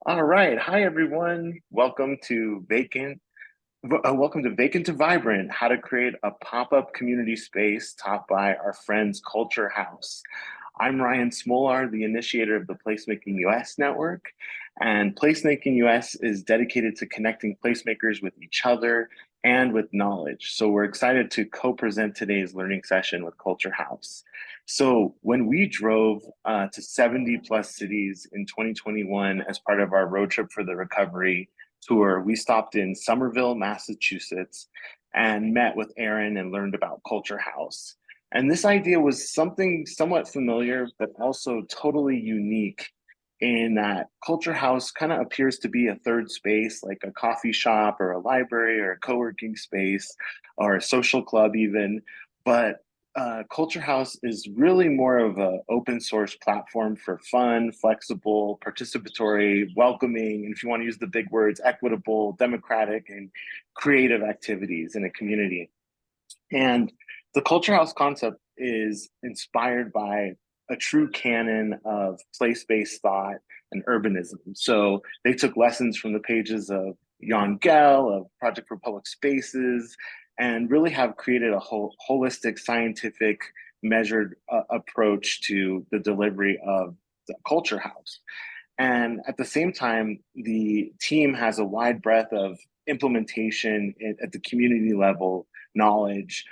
All right. Hi, everyone. Welcome to Vacant. Welcome to Vacant to Vibrant, how to create a pop-up community space taught by our friends Culture House. I'm Ryan Smolar, the initiator of the Placemaking US network, and Placemaking US is dedicated to connecting placemakers with each other and with knowledge. So we're excited to co-present today's learning session with Culture House. So when we drove to 70 plus cities in 2021 as part of our road trip for the recovery tour, we stopped in Somerville, Massachusetts, and met with Aaron and learned about Culture House. And this idea was something somewhat familiar, but also totally unique in that Culture House kind of appears to be a third space, like a coffee shop or a library or a co-working space or a social club even. But Culture House is really more of an open source platform for fun, flexible, participatory, welcoming, and if you want to use the big words, equitable, democratic, and creative activities in a community. And the Culture House concept is inspired by a true canon of place-based thought and urbanism. So they took lessons from the pages of Jan Gehl, of Project for Public Spaces, and really have created a holistic, scientific, measured approach to the delivery of the Culture House. And at the same time, the team has a wide breadth of implementation at the community level knowledge.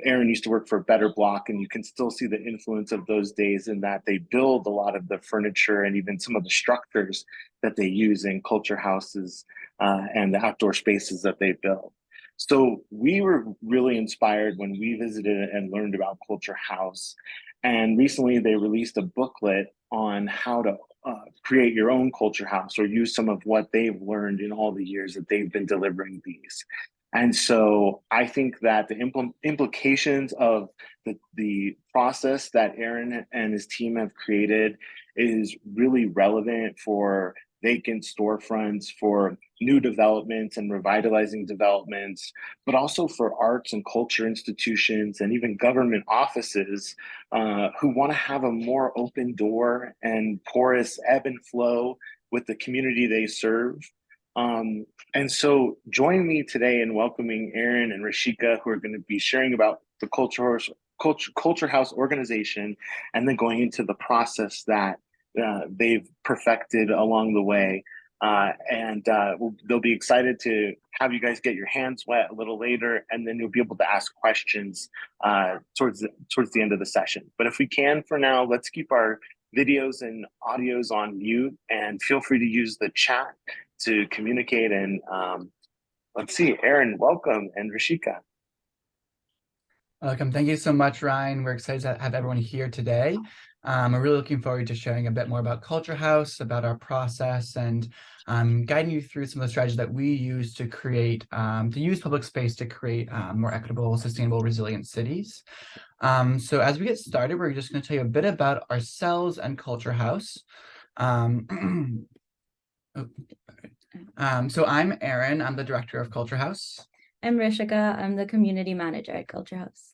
Aaron used to work for Better Block, and you can still see the influence of those days in that they build a lot of the furniture and even some of the structures that they use in culture houses and the outdoor spaces that they build. So we were really inspired when we visited and learned about Culture House. And recently they released a booklet on how to create your own culture house or use some of what they've learned in all the years that they've been delivering these. And so I think that the implications of the process that Aaron and his team have created is really relevant for vacant storefronts, for new developments and revitalizing developments, but also for arts and culture institutions and even government offices who want to have a more open door and porous ebb and flow with the community they serve. Um, and so join me today in welcoming Aaron and Rashika, who are going to be sharing about the Culture House organization and then going into the process that they've perfected along the way. They'll be excited to have you guys get your hands wet a little later, and then you'll be able to ask questions towards the end of the session. But if we can, for now, let's keep our videos and audios on mute, and feel free to use the chat to communicate. And let's see, Aaron, welcome, and Rashika. Welcome. Thank you so much, Ryan. We're excited to have everyone here today. We're really looking forward to sharing a bit more about Culture House, about our process, and guiding you through some of the strategies that we use to use public space to create more equitable, sustainable, resilient cities. So as we get started, we're just going to tell you a bit about ourselves and Culture House. So I'm Aaron. I'm the director of Culture House. I'm Rishika. I'm the community manager at CultureHouse.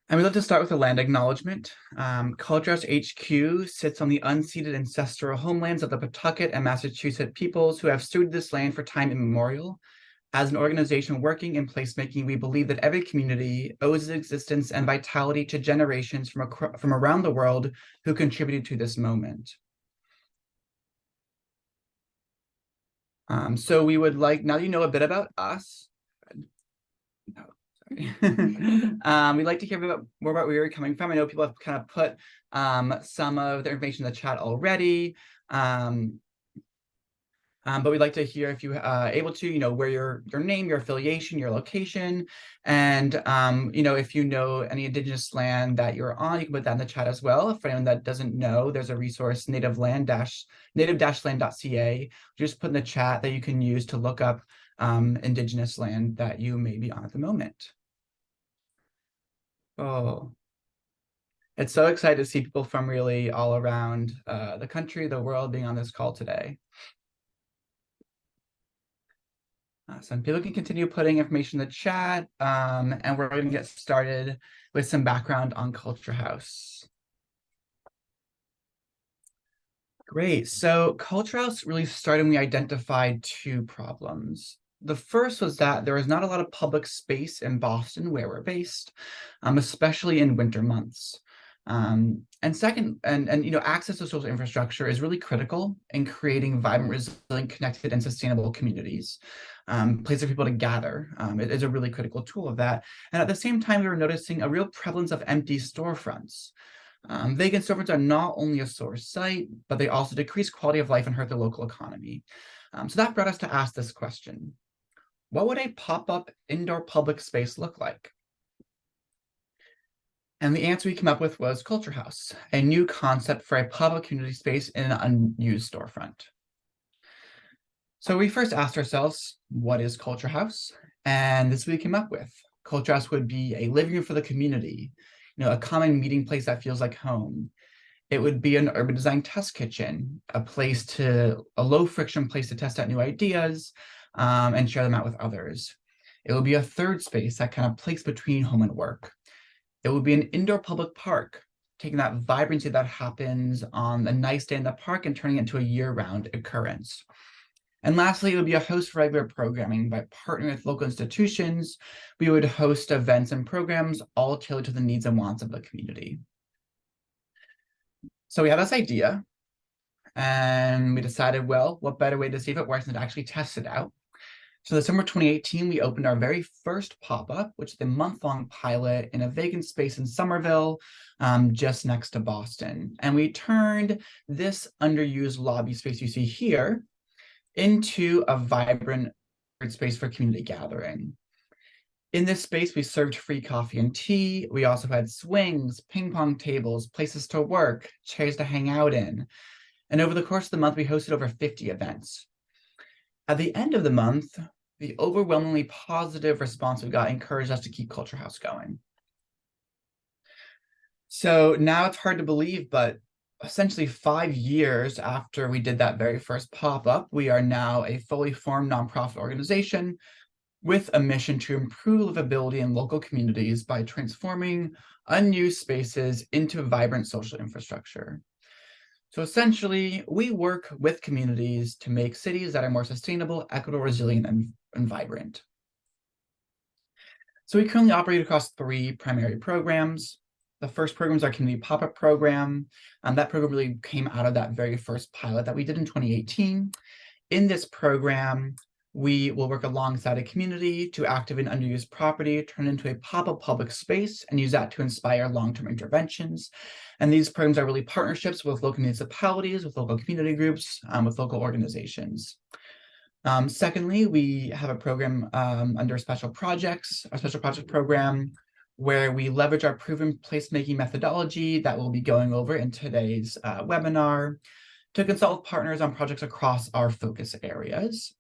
And we'd love to start with a land acknowledgement. CultureHouse HQ sits on the unceded ancestral homelands of the Pawtucket and Massachusetts peoples who have stewarded this land for time immemorial. As an organization working in placemaking, we believe that every community owes its existence and vitality to generations from around the world who contributed to this moment. So we would like, now that you know a bit about us, we'd like to hear more about where you're coming from. I know people have kind of put some of the information in the chat already, but we'd like to hear, if you able to, where your name, your affiliation, your location, and if you know any Indigenous land that you're on, you can put that in the chat as well. For anyone that doesn't know, there's a resource, native-land.ca, just put in the chat that you can use to look up Indigenous land that you may be on at the moment. Oh, it's so exciting to see people from really all around the country, the world being on this call today. Some people can continue putting information in the chat, and we're going to get started with some background on Culture House. Great. So Culture House really started when we identified two problems. The first was that there was not a lot of public space in Boston where we're based, especially in winter months. And second, access to social infrastructure is really critical in creating vibrant, resilient, connected, and sustainable communities. Places for people to gather. It is a really critical tool of that. And at the same time, we were noticing a real prevalence of empty storefronts. Vacant storefronts are not only a sore site, but they also decrease quality of life and hurt the local economy. So that brought us to ask this question. What would a pop-up indoor public space look like? And the answer we came up with was Culture House, a new concept for a pop-up community space in an unused storefront. So we first asked ourselves, what is Culture House? And this we came up with. Culture House would be a living room for the community, a common meeting place that feels like home. It would be an urban design test kitchen, a low friction place to test out new ideas and share them out with others. It would be a third space, that kind of place between home and work. It would be an indoor public park, taking that vibrancy that happens on a nice day in the park and turning it into a year-round occurrence. And lastly, it would be a host for regular programming. By partnering with local institutions, we would host events and programs all tailored to the needs and wants of the community. So we had this idea and we decided, well, what better way to see if it works than to actually test it out? So December 2018, we opened our very first pop-up, which is a month-long pilot in a vacant space in Somerville, just next to Boston. And we turned this underused lobby space you see here into a vibrant space for community gathering. In this space, we served free coffee and tea. We also had swings, ping pong tables, places to work, chairs to hang out in. And over the course of the month, we hosted over 50 events. At the end of the month, the overwhelmingly positive response we got encouraged us to keep Culture House going. So now it's hard to believe, but essentially 5 years after we did that very first pop-up, we are now a fully formed nonprofit organization with a mission to improve livability in local communities by transforming unused spaces into vibrant social infrastructure. So essentially, we work with communities to make cities that are more sustainable, equitable, resilient, and vibrant. So we currently operate across 3 primary programs. The first program is our community pop-up program. That program really came out of that very first pilot that we did in 2018. In this program, we will work alongside a community to activate an underused property, turn it into a pop-up public space, and use that to inspire long-term interventions. And these programs are really partnerships with local municipalities, with local community groups, with local organizations. Secondly, we have a program under special projects, a special project program, where we leverage our proven placemaking methodology that we'll be going over in today's webinar to consult with partners on projects across our focus areas.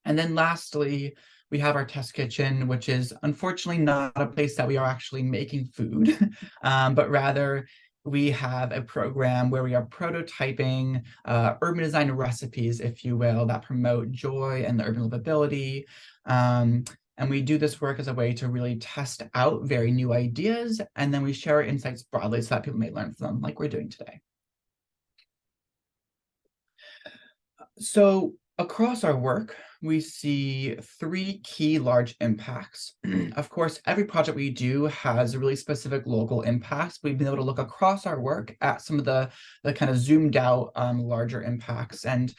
And then lastly, we have our test kitchen, which is unfortunately not a place that we are actually making food, but rather we have a program where we are prototyping urban design recipes, if you will, that promote joy and the urban livability. And we do this work as a way to really test out very new ideas, and then we share our insights broadly so that people may learn from them, like we're doing today. So across our work, we see 3 key large impacts. Of course, every project we do has really specific local impacts. We've been able to look across our work at some of the kind of zoomed out larger impacts. And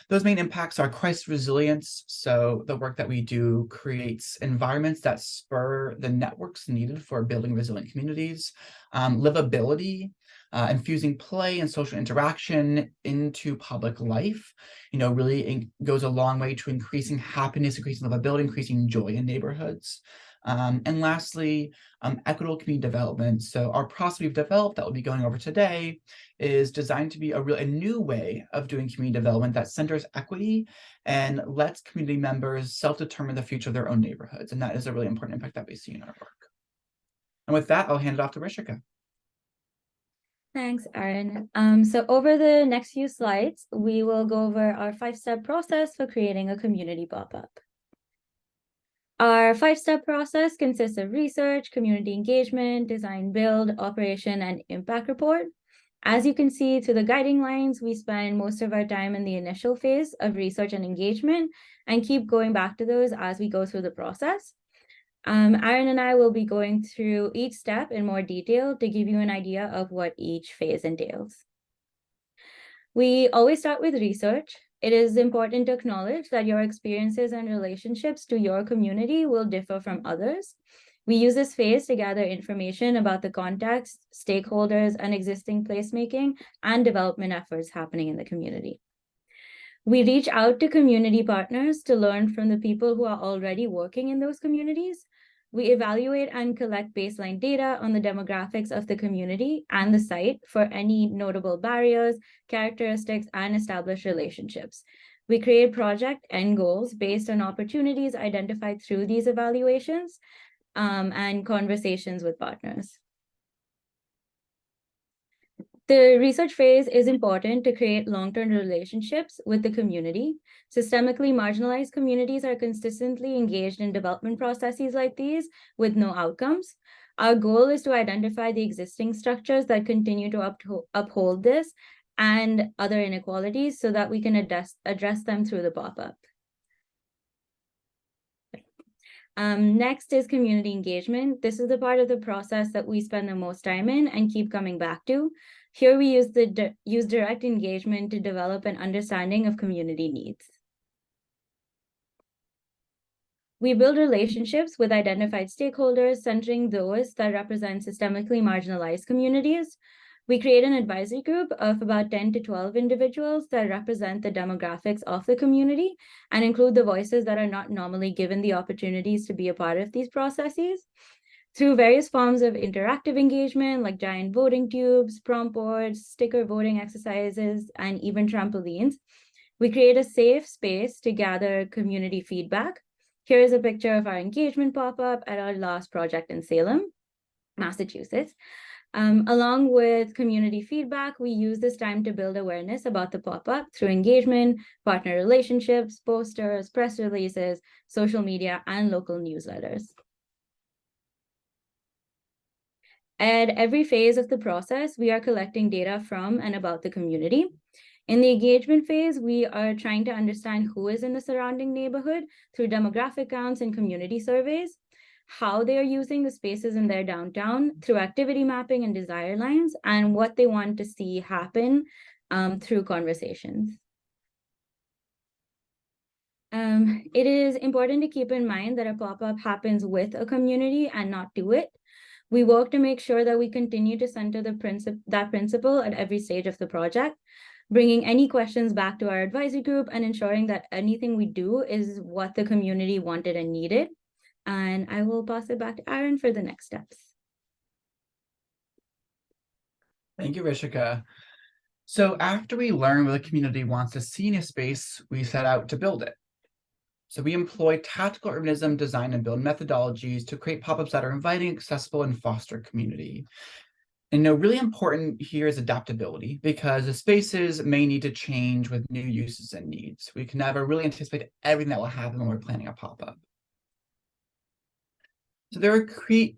those main impacts are crisis resilience. So the work that we do creates environments that spur the networks needed for building resilient communities, livability, infusing play and social interaction into public life, really goes a long way to increasing happiness, increasing livability, increasing joy in neighborhoods. And lastly, equitable community development. So our process we've developed that we'll be going over today is designed to be a new way of doing community development that centers equity and lets community members self-determine the future of their own neighborhoods. And that is a really important impact that we see in our work. And with that, I'll hand it off to Rishika. Thanks, Aaron. So over the next few slides, we will go over our 5-step process for creating a community pop-up. Our 5-step process consists of research, community engagement, design build, operation, and impact report. As you can see through the guiding lines, we spend most of our time in the initial phase of research and engagement and keep going back to those as we go through the process. Aaron and I will be going through each step in more detail to give you an idea of what each phase entails. We always start with research. It is important to acknowledge that your experiences and relationships to your community will differ from others. We use this phase to gather information about the context, stakeholders, and existing placemaking and development efforts happening in the community. We reach out to community partners to learn from the people who are already working in those communities. We evaluate and collect baseline data on the demographics of the community and the site for any notable barriers, characteristics, and established relationships. We create project end goals based on opportunities identified through these evaluations and conversations with partners. The research phase is important to create long-term relationships with the community. Systemically marginalized communities are consistently engaged in development processes like these with no outcomes. Our goal is to identify the existing structures that continue to uphold this and other inequalities so that we can address them through the pop-up. Next is community engagement. This is the part of the process that we spend the most time in and keep coming back to. Here we use direct engagement to develop an understanding of community needs. We build relationships with identified stakeholders, centering those that represent systemically marginalized communities. We create an advisory group of about 10 to 12 individuals that represent the demographics of the community and include the voices that are not normally given the opportunities to be a part of these processes. Through various forms of interactive engagement, like giant voting tubes, prompt boards, sticker voting exercises, and even trampolines, we create a safe space to gather community feedback. Here is a picture of our engagement pop-up at our last project in Salem, Massachusetts. Along with community feedback, we use this time to build awareness about the pop-up through engagement, partner relationships, posters, press releases, social media, and local newsletters. At every phase of the process, we are collecting data from and about the community. In the engagement phase, we are trying to understand who is in the surrounding neighborhood through demographic counts and community surveys, how they are using the spaces in their downtown through activity mapping and desire lines, and what they want to see happen through conversations. It is important to keep in mind that a pop-up happens with a community and not to it. We work to make sure that we continue to center that principle at every stage of the project, bringing any questions back to our advisory group and ensuring that anything we do is what the community wanted and needed. And I will pass it back to Aaron for the next steps. Thank you, Rishika. So after we learn what the community wants to see in a space, we set out to build it. So we employ tactical urbanism design and build methodologies to create pop-ups that are inviting, accessible, and foster community. And really important here is adaptability, because the spaces may need to change with new uses and needs. We can never really anticipate everything that will happen when we're planning a pop-up. So there are three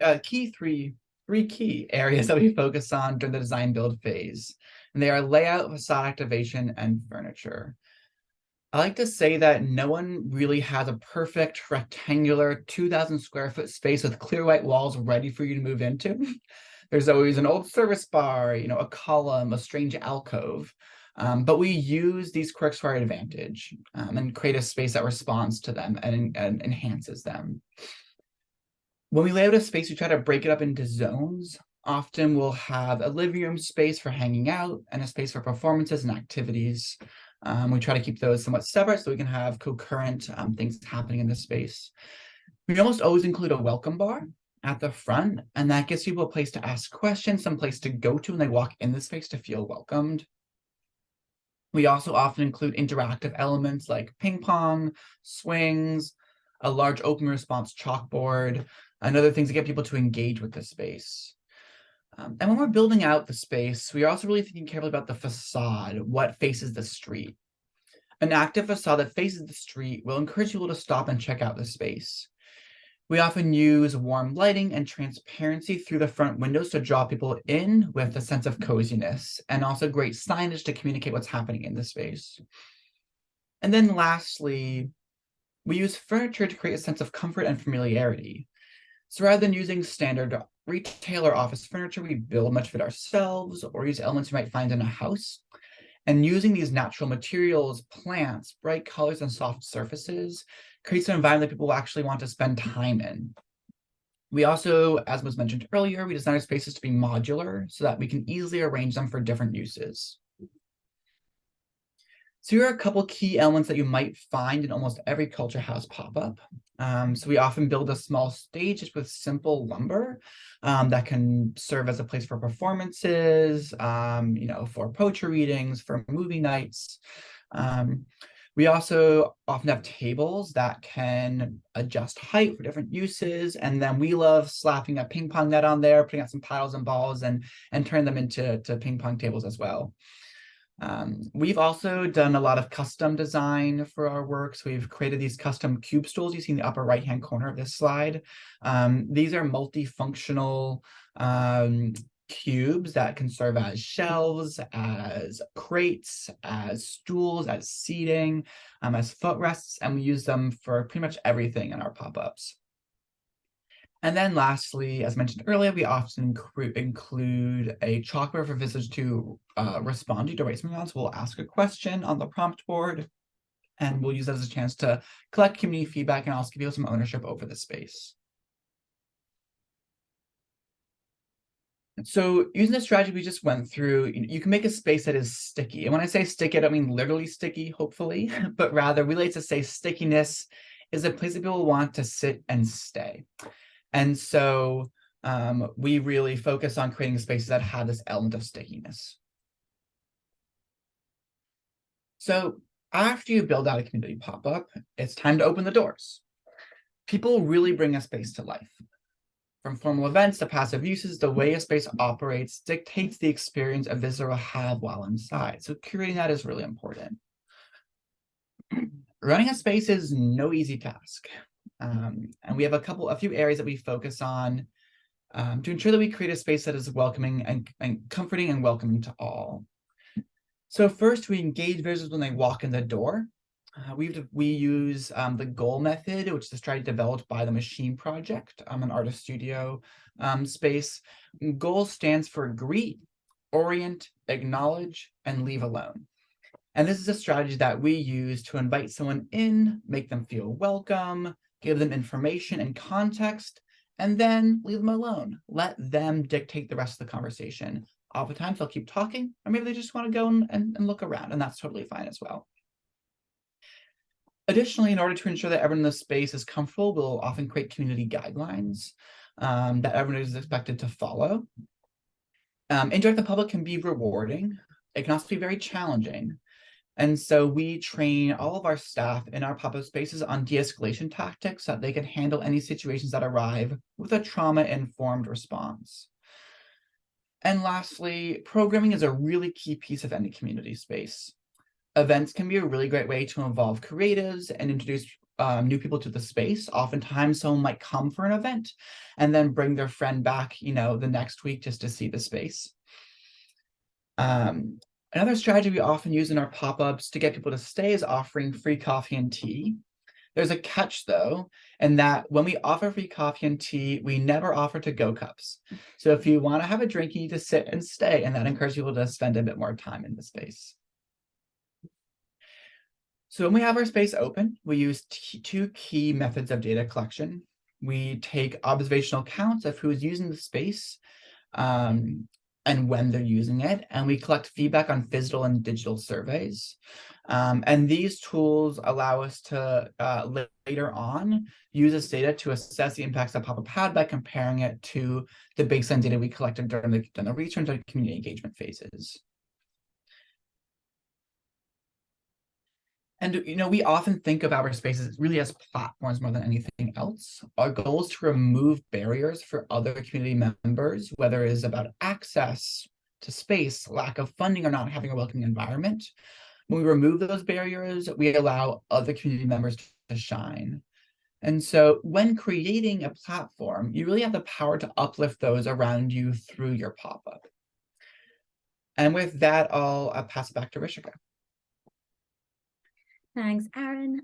key areas that we focus on during the design build phase, and they are layout, facade activation, and furniture. I like to say that no one really has a perfect rectangular 2,000 square foot space with clear white walls ready for you to move into. There's always an old service bar, a column, a strange alcove. But we use these quirks for our advantage and create a space that responds to them and enhances them. When we lay out a space, we try to break it up into zones. Often we'll have a living room space for hanging out and a space for performances and activities. We try to keep those somewhat separate so we can have concurrent things happening in the space. We almost always include a welcome bar at the front, and that gives people a place to ask questions, some place to go to when they walk in the space to feel welcomed. We also often include interactive elements like ping pong, swings, a large open response chalkboard, and other things to get people to engage with the space. And when we're building out the space, we are also really thinking carefully about the facade, what faces the street. An active facade that faces the street will encourage people to stop and check out the space. We often use warm lighting and transparency through the front windows to draw people in with a sense of coziness, and also great signage to communicate what's happening in the space. And then lastly, we use furniture to create a sense of comfort and familiarity. So rather than using standard retail or office furniture, we build much of it ourselves or use elements you might find in a house. And using these natural materials, plants, bright colors, and soft surfaces creates an environment that people will actually want to spend time in. We also, as was mentioned earlier, we design our spaces to be modular so that we can easily arrange them for different uses. So here are a couple key elements that you might find in almost every Culture House pop-up. So we often build a small stage just with simple lumber that can serve as a place for performances, for poetry readings, for movie nights. We also often have tables that can adjust height for different uses. And then we love slapping a ping pong net on there, putting out some paddles and balls and turn them into ping pong tables as well. We've also done a lot of custom design for our work. So we've created these custom cube stools you see in the upper right-hand corner of this slide. These are multifunctional cubes that can serve as shelves, as crates, as stools, as seating, as footrests, and we use them for pretty much everything in our pop-ups. And then lastly, as mentioned earlier, we often include a chalkboard for visitors to respond to write something on. So we'll ask a question on the prompt board, and we'll use that as a chance to collect community feedback and also give you some ownership over the space. So using the strategy we just went through, you can make a space that is sticky. And when I say sticky, I don't mean literally sticky, hopefully, but rather we like to say stickiness is a place that people want to sit and stay. And so we really focus on creating spaces that have this element of stickiness. So after you build out a community pop-up, it's time to open the doors. People really bring a space to life. From formal events to passive uses, the way a space operates dictates the experience a visitor will have while inside. So curating that is really important. Running a space is no easy task. And we have a few areas that we focus on to ensure that we create a space that is welcoming and comforting and welcoming to all. So first, we engage visitors when they walk in the door. We use the goal method, which is a strategy developed by the Machine Project, an artist studio space. Goal stands for greet, orient, acknowledge, and leave alone. And this is a strategy that we use to invite someone in, make them feel welcome, give them information and context, and then leave them alone. Let them dictate the rest of the conversation. Oftentimes they'll keep talking, or maybe they just want to go and look around, and that's totally fine as well. Additionally, in order to ensure that everyone in the space is comfortable, we'll often create community guidelines that everyone is expected to follow. Interacting with the public can be rewarding. It can also be very challenging. And so we train all of our staff in our pop-up spaces on de-escalation tactics so that they can handle any situations that arrive with a trauma-informed response. And lastly, programming is a really key piece of any community space. Events can be a really great way to involve creatives and introduce new people to the space. Oftentimes someone might come for an event and then bring their friend back, the next week just to see the space. Another strategy we often use in our pop-ups to get people to stay is offering free coffee and tea. There's a catch though, in that when we offer free coffee and tea, we never offer to-go cups. So if you want to have a drink, you need to sit and stay, and that encourages people to spend a bit more time in the space. So when we have our space open, we use two key methods of data collection. We take observational counts of who's using the space and when they're using it, and we collect feedback on physical and digital surveys. And these tools allow us to later on use this data to assess the impacts that pop-up had by comparing it to the baseline data we collected during the research and community engagement phases. And we often think of our spaces really as platforms more than anything else. Our goal is to remove barriers for other community members, whether it is about access to space, lack of funding, or not having a welcoming environment. When we remove those barriers, we allow other community members to shine. And so when creating a platform, you really have the power to uplift those around you through your pop-up. And with that, I'll pass it back to Rishika. Thanks, Aaron.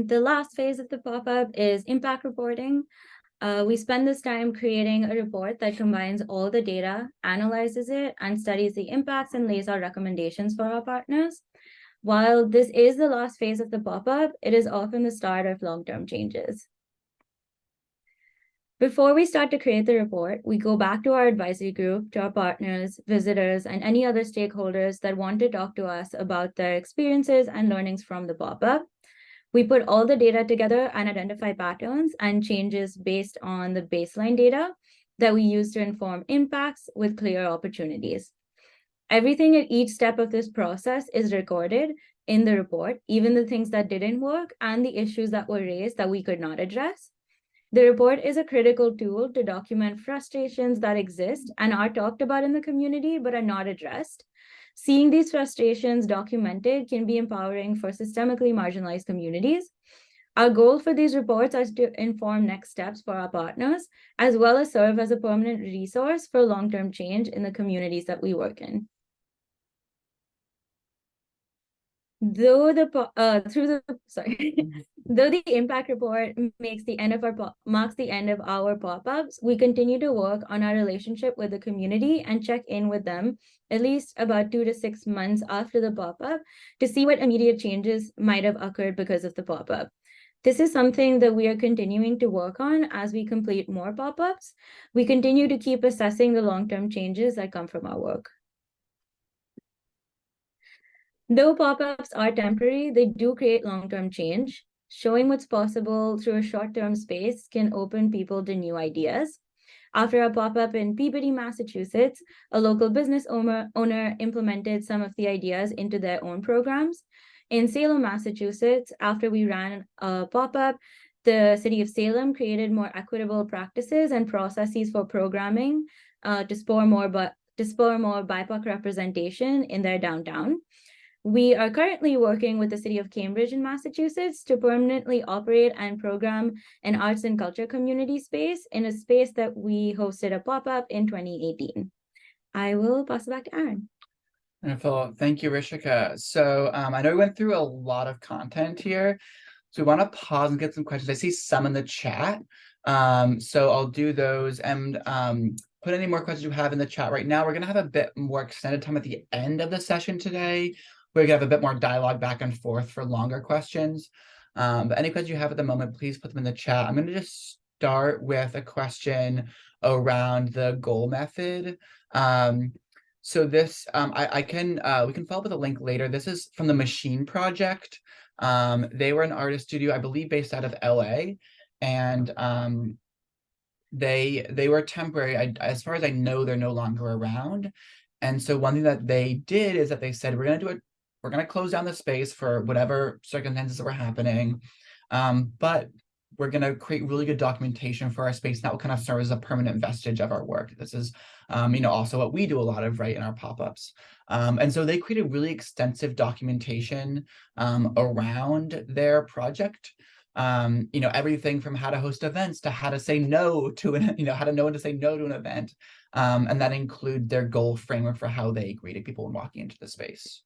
The last phase of the pop-up is impact reporting. We spend this time creating a report that combines all the data, analyzes it, and studies the impacts and lays out recommendations for our partners. While this is the last phase of the pop-up, it is often the start of long-term changes. Before we start to create the report, we go back to our advisory group, to our partners, visitors, and any other stakeholders that want to talk to us about their experiences and learnings from the pop-up. We put all the data together and identify patterns and changes based on the baseline data that we use to inform impacts with clear opportunities. Everything at each step of this process is recorded in the report, even the things that didn't work and the issues that were raised that we could not address. The report is a critical tool to document frustrations that exist and are talked about in the community but are not addressed. Seeing these frustrations documented can be empowering for systemically marginalized communities. Our goal for these reports is to inform next steps for our partners, as well as serve as a permanent resource for long-term change in the communities that we work in. Though the impact report marks the end of our pop-ups, we continue to work on our relationship with the community and check in with them at least about 2 to 6 months after the pop-up to see what immediate changes might have occurred because of the pop-up. This is something that we are continuing to work on as we complete more pop-ups. We continue to keep assessing the long-term changes that come from our work. Though pop-ups are temporary, they do create long-term change. Showing what's possible through a short-term space can open people to new ideas. After a pop-up in Peabody, Massachusetts, a local business owner implemented some of the ideas into their own programs. In Salem, Massachusetts, after we ran a pop-up, the city of Salem created more equitable practices and processes for programming to spur more BIPOC representation in their downtown. We are currently working with the city of Cambridge in Massachusetts to permanently operate and program an arts and culture community space in a space that we hosted a pop-up in 2018. I will pass it back to Aaron. Wonderful. Thank you, Rishika. So I know we went through a lot of content here. So we want to pause and get some questions. I see some in the chat. So I'll do those and put any more questions you have in the chat right now. We're going to have a bit more extended time at the end of the session today. We're going to have a bit more dialogue back and forth for longer questions. But any questions you have at the moment, please put them in the chat. I'm going to just start with a question around the goal method. So this, we can follow up with a link later. This is from the Machine Project. They were an artist studio, I believe, based out of LA. And they were temporary. As far as I know, they're no longer around. And so one thing that they did is that they said, we're going to close down the space for whatever circumstances that were happening. But we're going to create really good documentation for our space that will kind of serve as a permanent vestige of our work. This is, also what we do a lot of, right, in our pop-ups. And so they created really extensive documentation around their project. Everything from how to host events to how to say no to how to know when to say no to an event. And that include their goal framework for how they greeted people when walking into the space.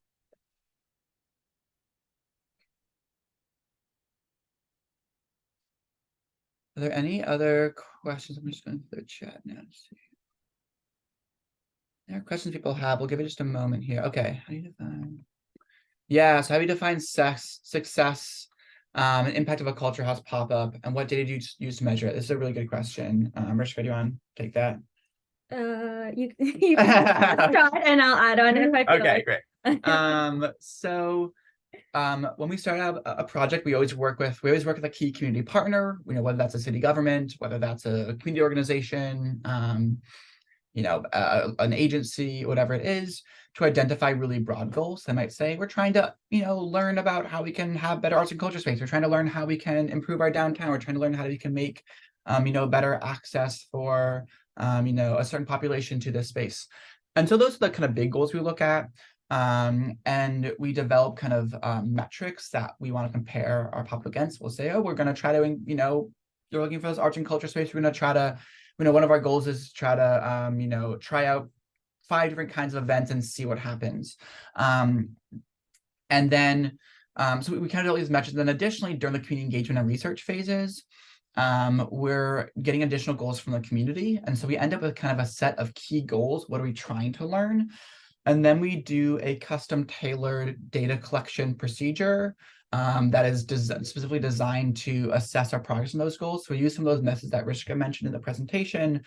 Are there any other questions? I'm just going to the chat now to see. There are questions people have. We'll give it just a moment here. Okay. How do you define? Yeah. So how do you define success, and impact of a CultureHouse pop-up, and what data do you use to measure it? This is a really good question. Rishika, do you want to take that? You can start and I'll add on if I feel okay, like. Great. So when we start out a project, we always work with a key community partner, whether that's a city government, whether that's a community organization, an agency, whatever it is, to identify really broad goals. They might say, we're trying to, learn about how we can have better arts and culture space. We're trying to learn how we can improve our downtown. We're trying to learn how we can make, better access for, a certain population to this space. And so those are the kind of big goals we look at. And we develop kind of metrics that we want to compare our pop against. We'll say, we're going to try to, you're looking for this arts and culture space, we're going to try to, one of our goals is to try to, try out 5 different kinds of events and see what happens. And then, so we kind of do all these metrics. Then additionally, during the community engagement and research phases, we're getting additional goals from the community. And so we end up with kind of a set of key goals. What are we trying to learn? And then we do a custom tailored data collection procedure that is specifically designed to assess our progress in those goals. So we use some of those methods that Rishka mentioned in the presentation: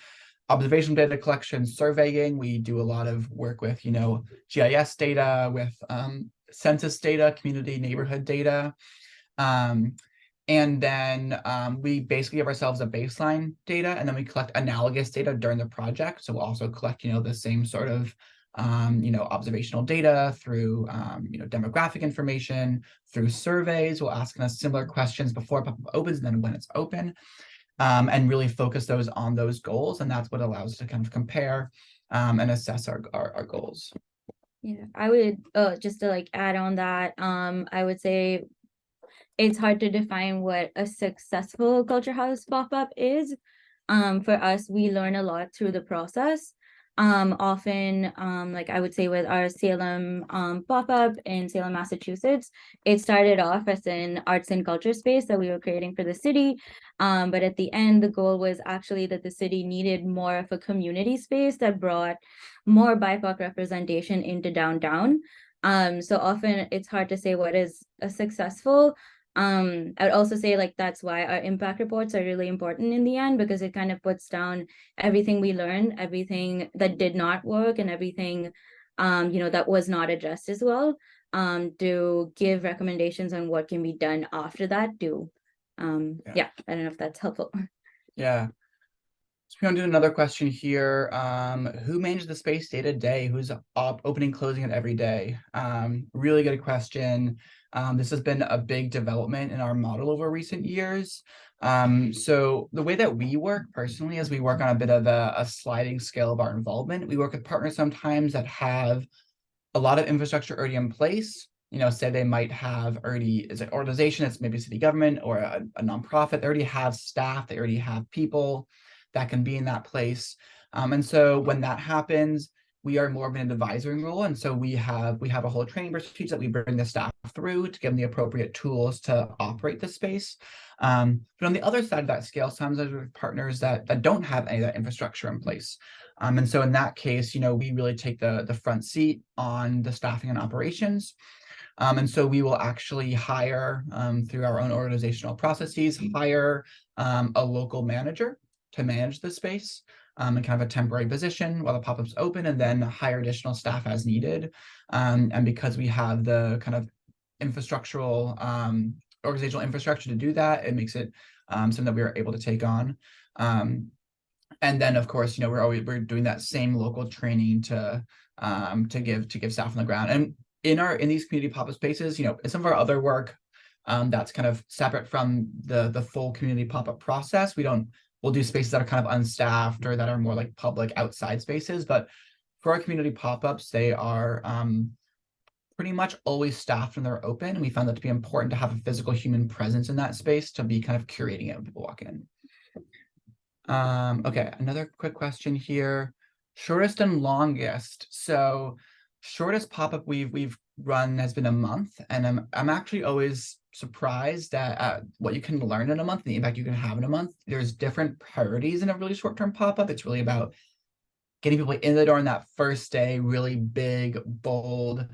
observational data collection, surveying. We do a lot of work with, GIS data, with census data, community neighborhood data. And then we basically give ourselves a baseline data, and then we collect analogous data during the project. So we'll also collect, the same sort of, observational data through, demographic information, through surveys. We'll ask us similar questions before pop-up opens and then when it's open, and really focus those on those goals. And that's what allows us to kind of compare and assess our goals. Yeah, I would just to like add on that, I would say it's hard to define what a successful culture house pop-up is. For us, we learn a lot through the process. Often, like I would say with our Salem pop-up in Salem, Massachusetts, it started off as an arts and culture space that we were creating for the city. But at the end, the goal was actually that the city needed more of a community space that brought more BIPOC representation into downtown. So often it's hard to say what is a successful. I would also say like that's why our impact reports are really important in the end, because it kind of puts down everything we learned, everything that did not work, and everything that was not addressed as well, to give recommendations on what can be done after that too. Yeah, I don't know if that's helpful. Yeah. So we're going to do another question here. Who manages the space day to day? Who's opening, closing it every day? Really good question. This has been a big development in our model over recent years. So the way that we work personally is we work on a bit of a sliding scale of our involvement. We work with partners sometimes that have a lot of infrastructure already in place. Say they might have already, as an organization, it's maybe city government or a nonprofit, they already have staff, they already have people that can be in that place. And so when that happens, we are more of an advisory role. And so we have a whole training procedure that we bring the staff through to give them the appropriate tools to operate the space. But on the other side of that scale, sometimes there's partners that don't have any of that infrastructure in place. And so in that case, we really take the front seat on the staffing and operations. And so we will actually hire, through our own organizational processes, hire a local manager to manage the space, in kind of a temporary position while the pop-up's open, and then hire additional staff as needed. And because we have the kind of infrastructural, organizational infrastructure to do that, it makes it something that we are able to take on. And then, of course, we're doing that same local training to give staff on the ground. And in these community pop-up spaces, in some of our other work, that's kind of separate from the full community pop-up process. We'll do spaces that are kind of unstaffed or that are more like public outside spaces. But for our community pop-ups, they are pretty much always staffed when they're open. And we found that to be important to have a physical human presence in that space to be kind of curating it when people walk in. Okay, another quick question here. Shortest and longest. So shortest pop-up we've run has been a month, and I'm actually always surprised at what you can learn in a month and the impact you can have in a month. There's different priorities in a really short-term pop-up. It's really about getting people in the door on that first day, really big, bold,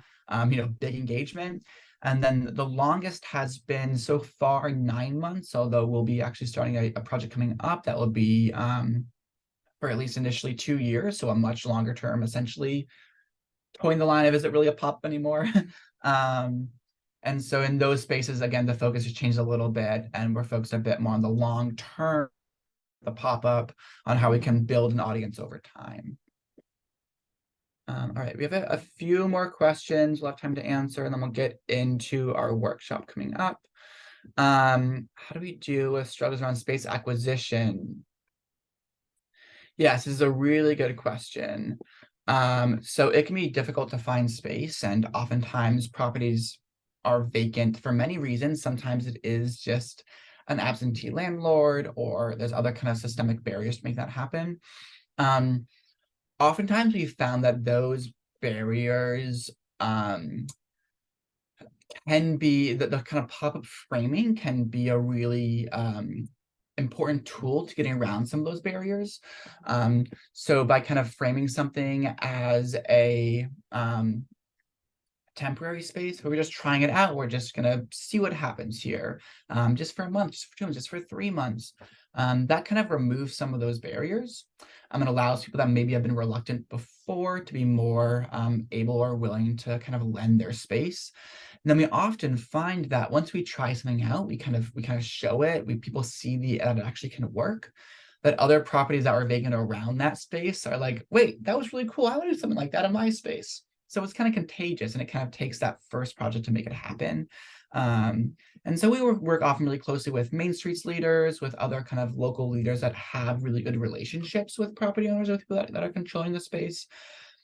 big engagement. And then the longest has been so far 9 months, although we'll be actually starting a project coming up that will be for at least initially 2 years. So a much longer term, essentially towing the line of, is it really a pop anymore? And so in those spaces, again, the focus has changed a little bit, and we're focused a bit more on the long term, the pop-up, on how we can build an audience over time. All right, we have a few more questions we'll have time to answer, and then we'll get into our workshop coming up. How do we deal with struggles around space acquisition? Yes, this is a really good question. So it can be difficult to find space, and oftentimes properties are vacant for many reasons. Sometimes it is just an absentee landlord, or there's other kind of systemic barriers to make that happen. Oftentimes we found that those barriers can be the kind of pop-up framing can be a really important tool to getting around some of those barriers. So by kind of framing something as a temporary space, we're just trying it out, we're just gonna see what happens here, just for a month, just for 2 months, just for 3 months. That kind of removes some of those barriers, and allows people that maybe have been reluctant before to be more able or willing to kind of lend their space. And then we often find that once we try something out, we kind of show it, people see that it actually can work, that other properties that were vacant around that space are like, wait, that was really cool, I want to do something like that in my space. So it's kind of contagious, and it kind of takes that first project to make it happen. And so we work often really closely with Main Streets leaders, with other kind of local leaders that have really good relationships with property owners, or people that are controlling the space.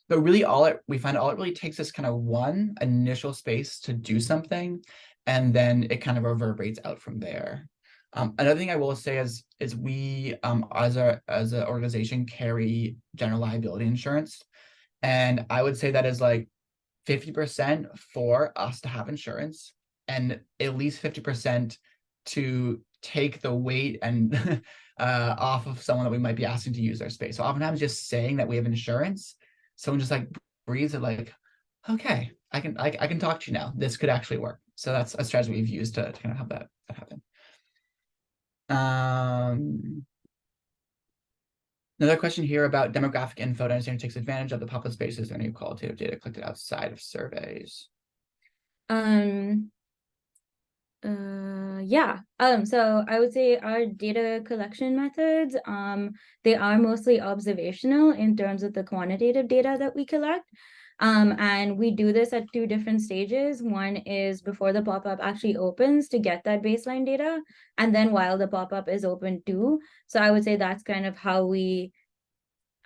But really we find all it really takes is kind of one initial space to do something, and then it kind of reverberates out from there. Another thing I will say is we as an organization carry general liability insurance. And I would say that is like 50% for us to have insurance, and at least 50% to take the weight and off of someone that we might be asking to use their space. So oftentimes just saying that we have insurance, someone just like breathes it like, okay, I can talk to you now. This could actually work. So that's a strategy we've used to kind of have that happen. Another question here about demographic info to understand who takes advantage of the pop-up spaces and any qualitative data collected outside of surveys. Yeah. So I would say our data collection methods, they are mostly observational in terms of the quantitative data that we collect. And we do this at 2 different stages. One is before the pop-up actually opens to get that baseline data, and then while the pop-up is open too. So I would say that's kind of how we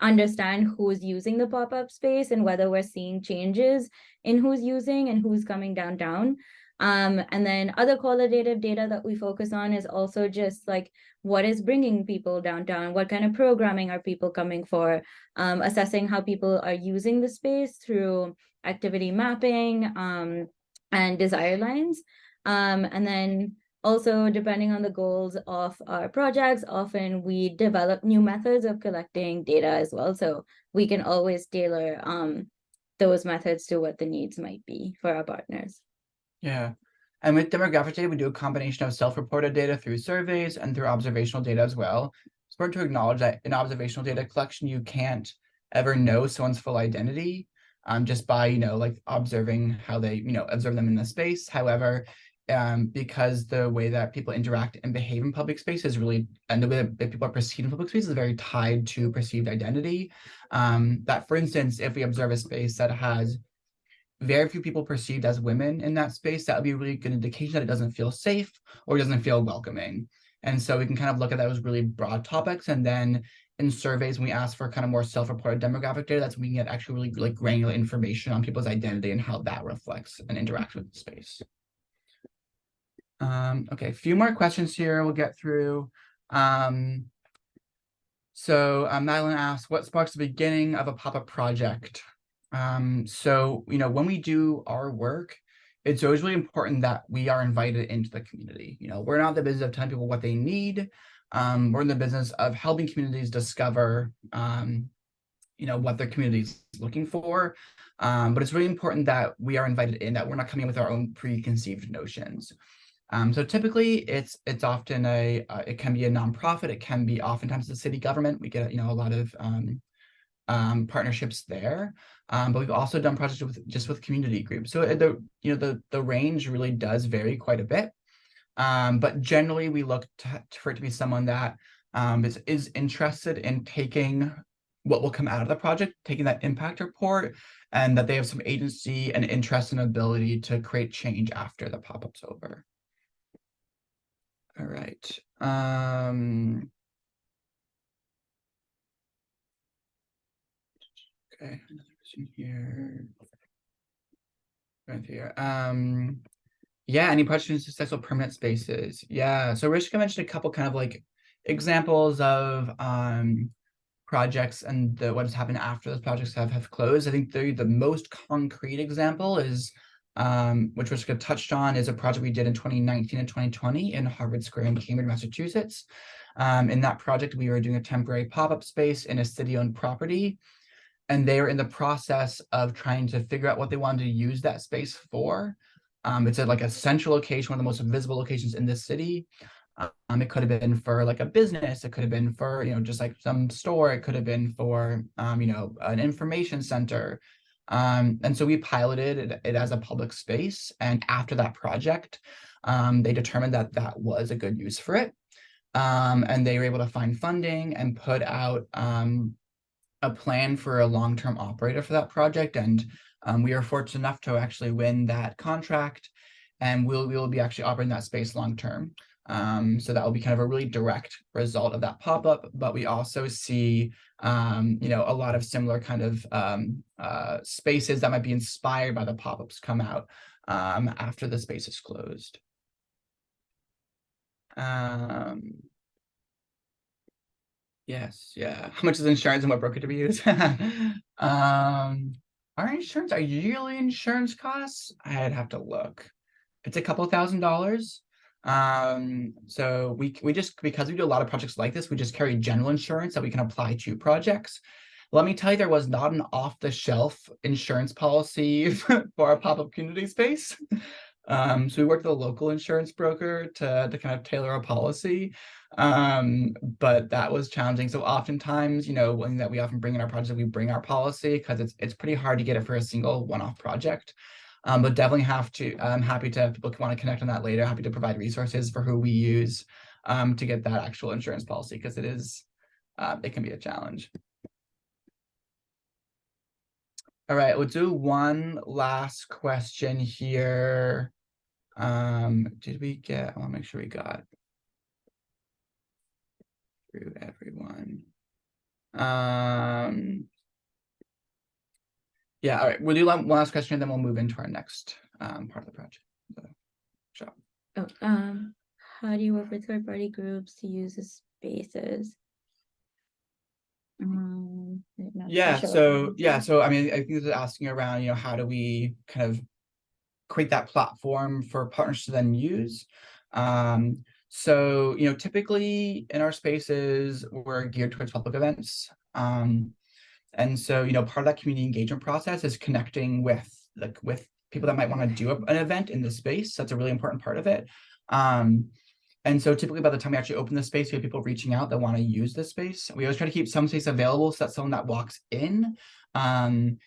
understand who's using the pop-up space and whether we're seeing changes in who's using and who's coming downtown. And then other qualitative data that we focus on is also just like what is bringing people downtown, what kind of programming are people coming for, assessing how people are using the space through activity mapping and desire lines. And then also, depending on the goals of our projects, often we develop new methods of collecting data as well. So we can always tailor those methods to what the needs might be for our partners. Yeah. And with demographic data, we do a combination of self-reported data through surveys and through observational data as well. It's important to acknowledge that in observational data collection, you can't ever know someone's full identity just by, like observing how they, observe them in the space. However, because the way that people interact and behave in public space is really, and the way that people are perceived in public space is very tied to perceived identity. That, for instance, if we observe a space that has very few people perceived as women in that space, that would be a really good indication that it doesn't feel safe or doesn't feel welcoming. And so we can kind of look at those really broad topics, and then in surveys, when we ask for kind of more self-reported demographic data, that's when we can get actually really like granular information on people's identity and how that reflects and interacts with the space. Okay, a few more questions here we'll get through. So Madeline asks, what sparks the beginning of a pop-up project? So, when we do our work, it's always really important that we are invited into the community. We're not in the business of telling people what they need. We're in the business of helping communities discover, what their community is looking for. But it's really important that we are invited in, that we're not coming with our own preconceived notions. So typically it's often it can be a nonprofit, it can be oftentimes the city government. We get, a lot of partnerships there. But we've also done projects with community groups. So the range really does vary quite a bit. But generally we look for it to be someone that is interested in taking what will come out of the project, taking that impact report, and that they have some agency and interest and ability to create change after the pop-up's over. All right. Okay, another question here. Right here. Yeah, any project in successful permanent spaces. Yeah. So Rishka mentioned a couple kind of like examples of projects and what has happened after those projects have closed. I think the most concrete example is which Rishka touched on, is a project we did in 2019 and 2020 in Harvard Square in Cambridge, Massachusetts. In that project, we were doing a temporary pop-up space in a city-owned property, and they were in the process of trying to figure out what they wanted to use that space for. It's like a central location, one of the most visible locations in the city. It could have been for like a business, it could have been for, just like some store, it could have been for, an information center. And so we piloted it as a public space. And after that project, they determined that that was a good use for it. And they were able to find funding and put out a plan for a long-term operator for that project. And we are fortunate enough to actually win that contract, and we will be actually operating that space long-term. So that will be kind of a really direct result of that pop-up, but we also see, a lot of similar kind of spaces that might be inspired by the pop-ups come out after the space is closed. Yes, yeah. How much is insurance and what broker do we use? Our yearly insurance costs, I'd have to look. It's a couple $1,000s. So we just, because we do a lot of projects like this, we just carry general insurance that we can apply to projects. Let me tell you, there was not an off-the-shelf insurance policy for a pop-up community space. So we worked with a local insurance broker to kind of tailor a policy. But that was challenging. So oftentimes, one that we often bring in our project, we bring our policy because it's pretty hard to get it for a single one-off project. But definitely I'm happy to, if people want to connect on that later, happy to provide resources for who we use to get that actual insurance policy, because it can be a challenge. All right, we'll do one last question here. Did we get, I want to make sure we got through everyone. Yeah, all right, we'll do one last question and then we'll move into our next part of the project. How do you work with third-party groups to use the spaces? Yeah, so I mean, I think this is asking around, how do we kind of create that platform for partners to then use? So, typically in our spaces, we're geared towards public events. And so, part of that community engagement process is connecting with people that might want to do an event in the space. That's a really important part of it. And so typically by the time we actually open the space, we have people reaching out that want to use this space. We always try to keep some space available so that someone that walks in, can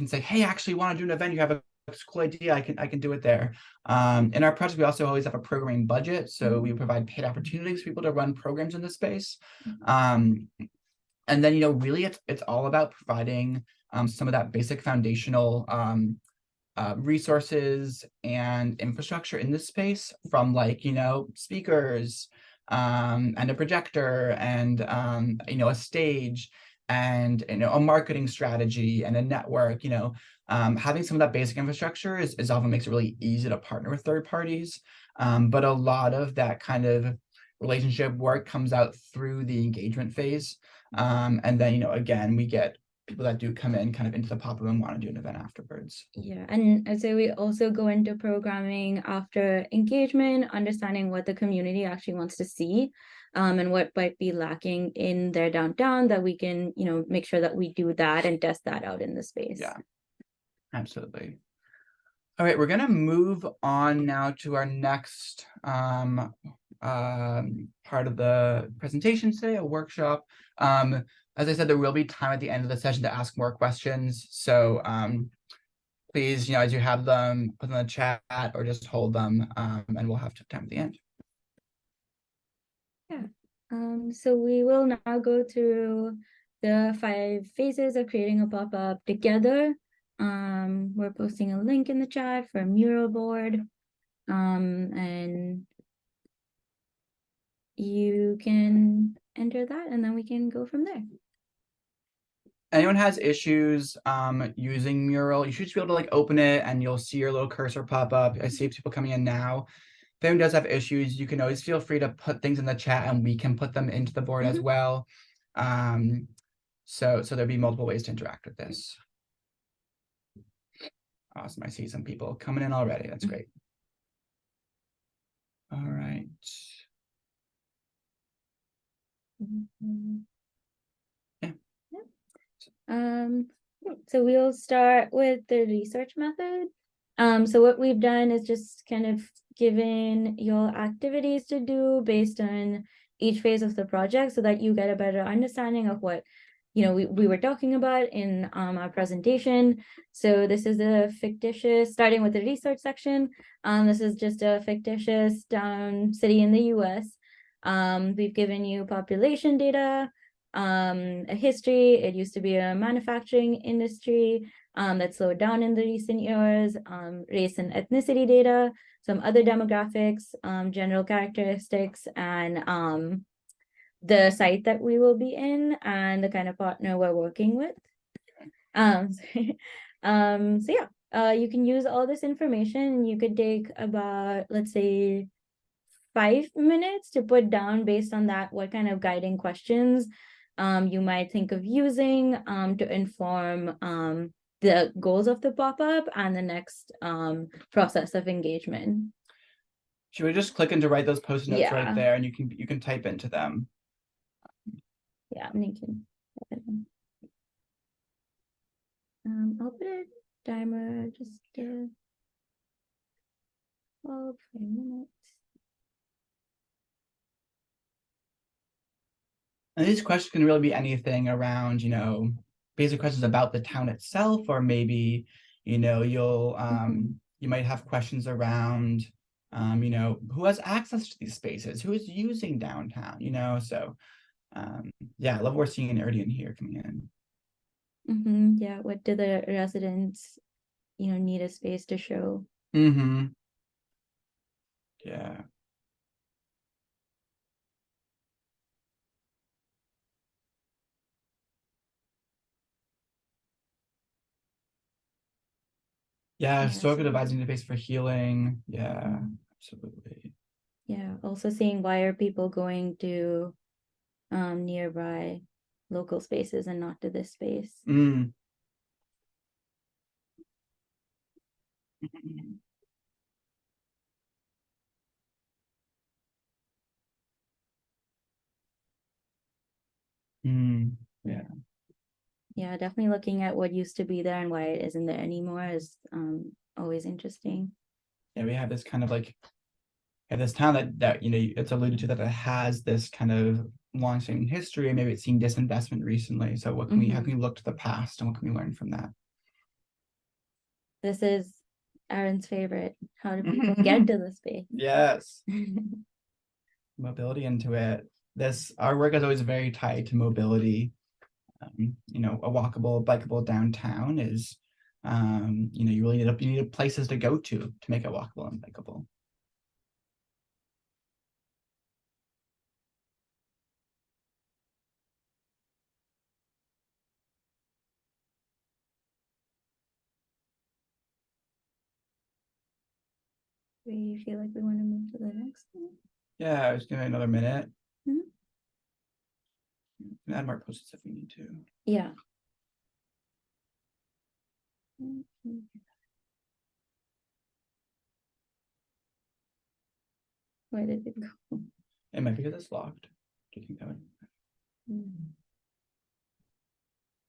say, hey, actually want to do an event, you have a cool idea, I can do it there. In our project, we also always have a programming budget. So we provide paid opportunities for people to run programs in the space. And then, really it's all about providing some of that basic foundational resources and infrastructure in this space, from speakers and a projector and a stage and a marketing strategy and a network. Having some of that basic infrastructure is often makes it really easy to partner with third parties, but a lot of that kind of relationship work comes out through the engagement phase, and then again we get people that do come in kind of into the pop-up and want to do an event afterwards. Yeah, and I'd say we also go into programming after engagement, understanding what the community actually wants to see, and what might be lacking in their downtown, that we can, make sure that we do that and test that out in the space. Yeah, absolutely. All right, we're gonna move on now to our next part of the presentation today, a workshop. As I said, there will be time at the end of the session to ask more questions. So please, as you have them, put them in the chat or just hold them, and we'll have time at the end. Yeah. So we will now go through the 5 phases of creating a pop-up together. We're posting a link in the chat for a mural board. And you can enter that and then we can go from there. anyone has issues using Mural, you should just be able to like open it and you'll see your little cursor pop up. I see people coming in now. If anyone does have issues, you can always feel free to put things in the chat and we can put them into the board as well. So there'll be multiple ways to interact with this. Awesome. I see some people coming in already. That's great. All right. Yeah. So we'll start with the research method. So what we've done is just kind of given your activities to do based on each phase of the project so that you get a better understanding of what we were talking about in our presentation. So this is a fictitious, starting with the research section. This is just a fictitious city in the US. We've given you population data, a history. It used to be a manufacturing industry that slowed down in the recent years, race and ethnicity data, some other demographics, general characteristics, and the site that we will be in and the kind of partner we're working with. So yeah, you can use all this information. You could take about, let's say, 5 minutes to put down based on that what kind of guiding questions you might think of using to inform the goals of the pop-up and the next process of engagement. Should we just click into write those post notes Yeah. right there and you can type into them? Yeah, and you can I'll put a timer just 12 minutes. And these questions can really be anything around, basic questions about the town itself, or maybe, you'll you might have questions around, who has access to these spaces, who is using downtown, so yeah, I love we're seeing an Iridian here coming in. Yeah, what do the residents, need a space to show? Yeah. Yeah, historical devising interface for healing. Yeah, absolutely. Yeah, also seeing why are people going to nearby local spaces and not to this space. Yeah. Yeah, definitely looking at what used to be there and why it isn't there anymore is always interesting. Yeah, we have this kind of like this town that it's alluded to that it has this kind of long-standing history, and maybe it's seen disinvestment recently. So what can how can we look to the past and what can we learn from that? This is Aaron's favorite. How do people get to the space? Yes. Mobility into it. Our work is always very tied to mobility. A walkable, bikeable downtown is, you really need places to go to make it walkable and bikeable. We feel like we want to move to the next one. Yeah, I was giving it another minute. Add more posts if we need to. Yeah. Where did it go? It might be because it's locked. Do you think that would?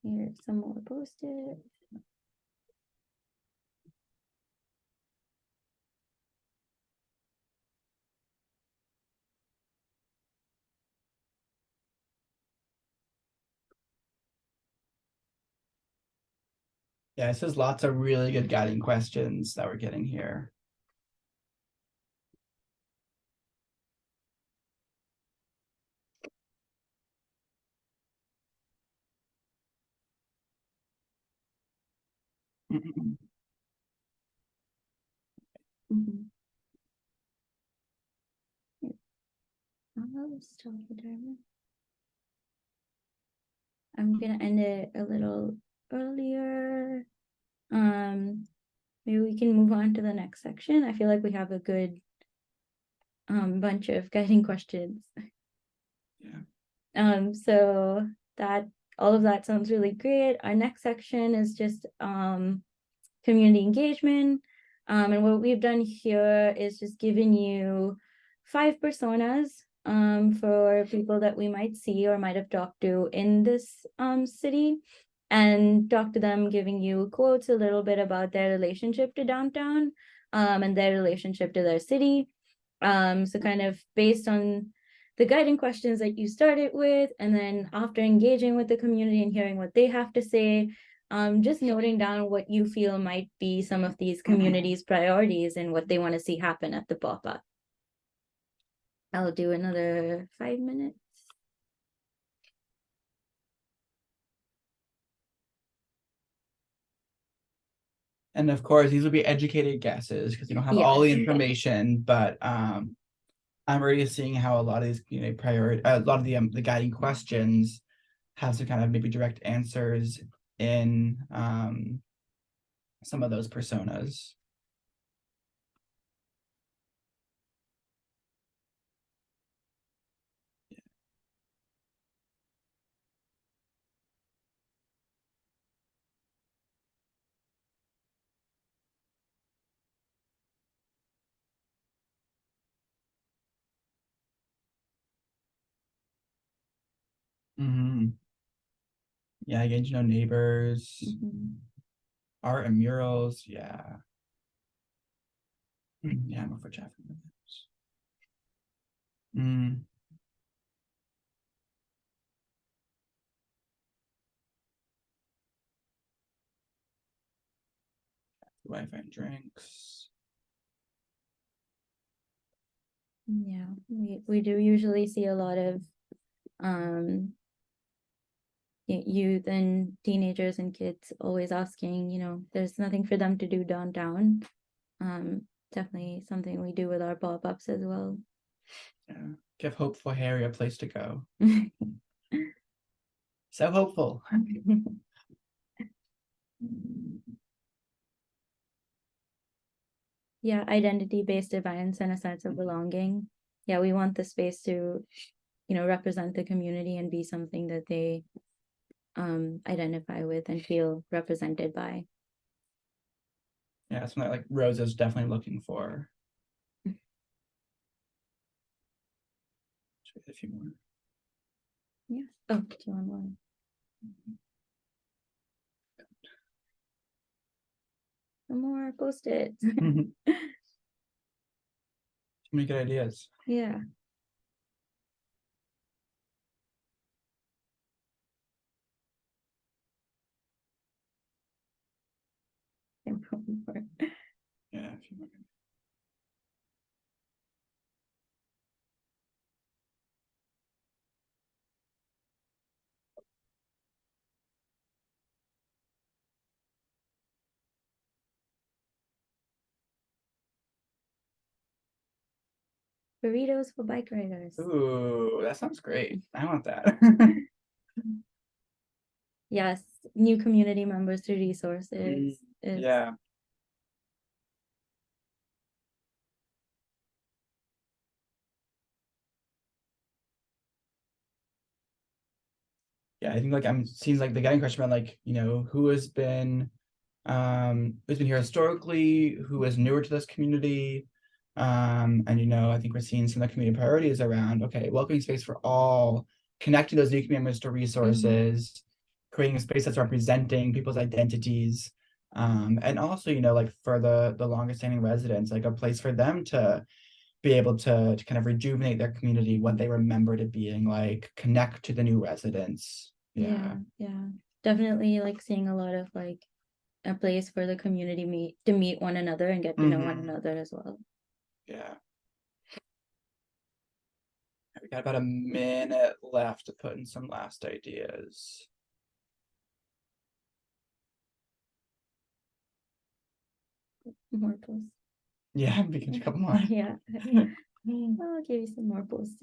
Here, some more posted. Yeah, it says lots of really good guiding questions that we're getting here. I'll start the timer. I'm gonna end it a little earlier. Maybe we can move on to the next section. I feel like we have a good bunch of guiding questions. Yeah. So that all of that sounds really great. Our next section is just community engagement. And what we've done here is just given you 5 personas for people that we might see or might have talked to in this city, and talk to them, giving you quotes a little bit about their relationship to downtown and their relationship to their city. So kind of based on the guiding questions that you started with, and then after engaging with the community and hearing what they have to say, just noting down what you feel might be some of these communities' priorities and what they want to see happen at the pop-up. I'll do another 5 minutes. And of course, these will be educated guesses because you don't have all the information, but I'm already seeing how a lot of these a lot of the guiding questions have some kind of maybe direct answers in some of those personas. Yeah, getting to know neighbors, art and murals. Yeah. Yeah, I'm up for traffic. Wi-Fi and drinks. Yeah, we do usually see a lot of youth and teenagers and kids always asking, there's nothing for them to do downtown. Definitely something we do with our pop-ups as well. Yeah, give hopeful Harry a place to go. So hopeful. Yeah, identity-based events and a sense of belonging. Yeah, we want the space to, represent the community and be something that they identify with and feel represented by. Yeah, something like Rose is definitely looking for. A few more. Yeah. Oh, do you want one? Some more Post-its. Too many good ideas. Yeah. Yeah, a few more. Burritos for bike riders. Ooh, that sounds great. I want that. Yes, new community members to resources. Yeah. Yeah, I think like I'm seeing like the guiding question about like, who's been here historically, who is newer to this community. And I think we're seeing some of the community priorities around, okay, welcoming space for all, connecting those new community members to resources, creating a space that's representing people's identities. And also, like for the longest standing residents, like a place for them to be able to kind of rejuvenate their community, what they remember it being like, connect to the new residents. Yeah. Definitely like seeing a lot of like a place for the community to meet one another and get to know one another as well. Yeah. We got about a minute left to put in some last ideas. More posts. Yeah, we can do a couple more. Yeah. I'll give you some more posts.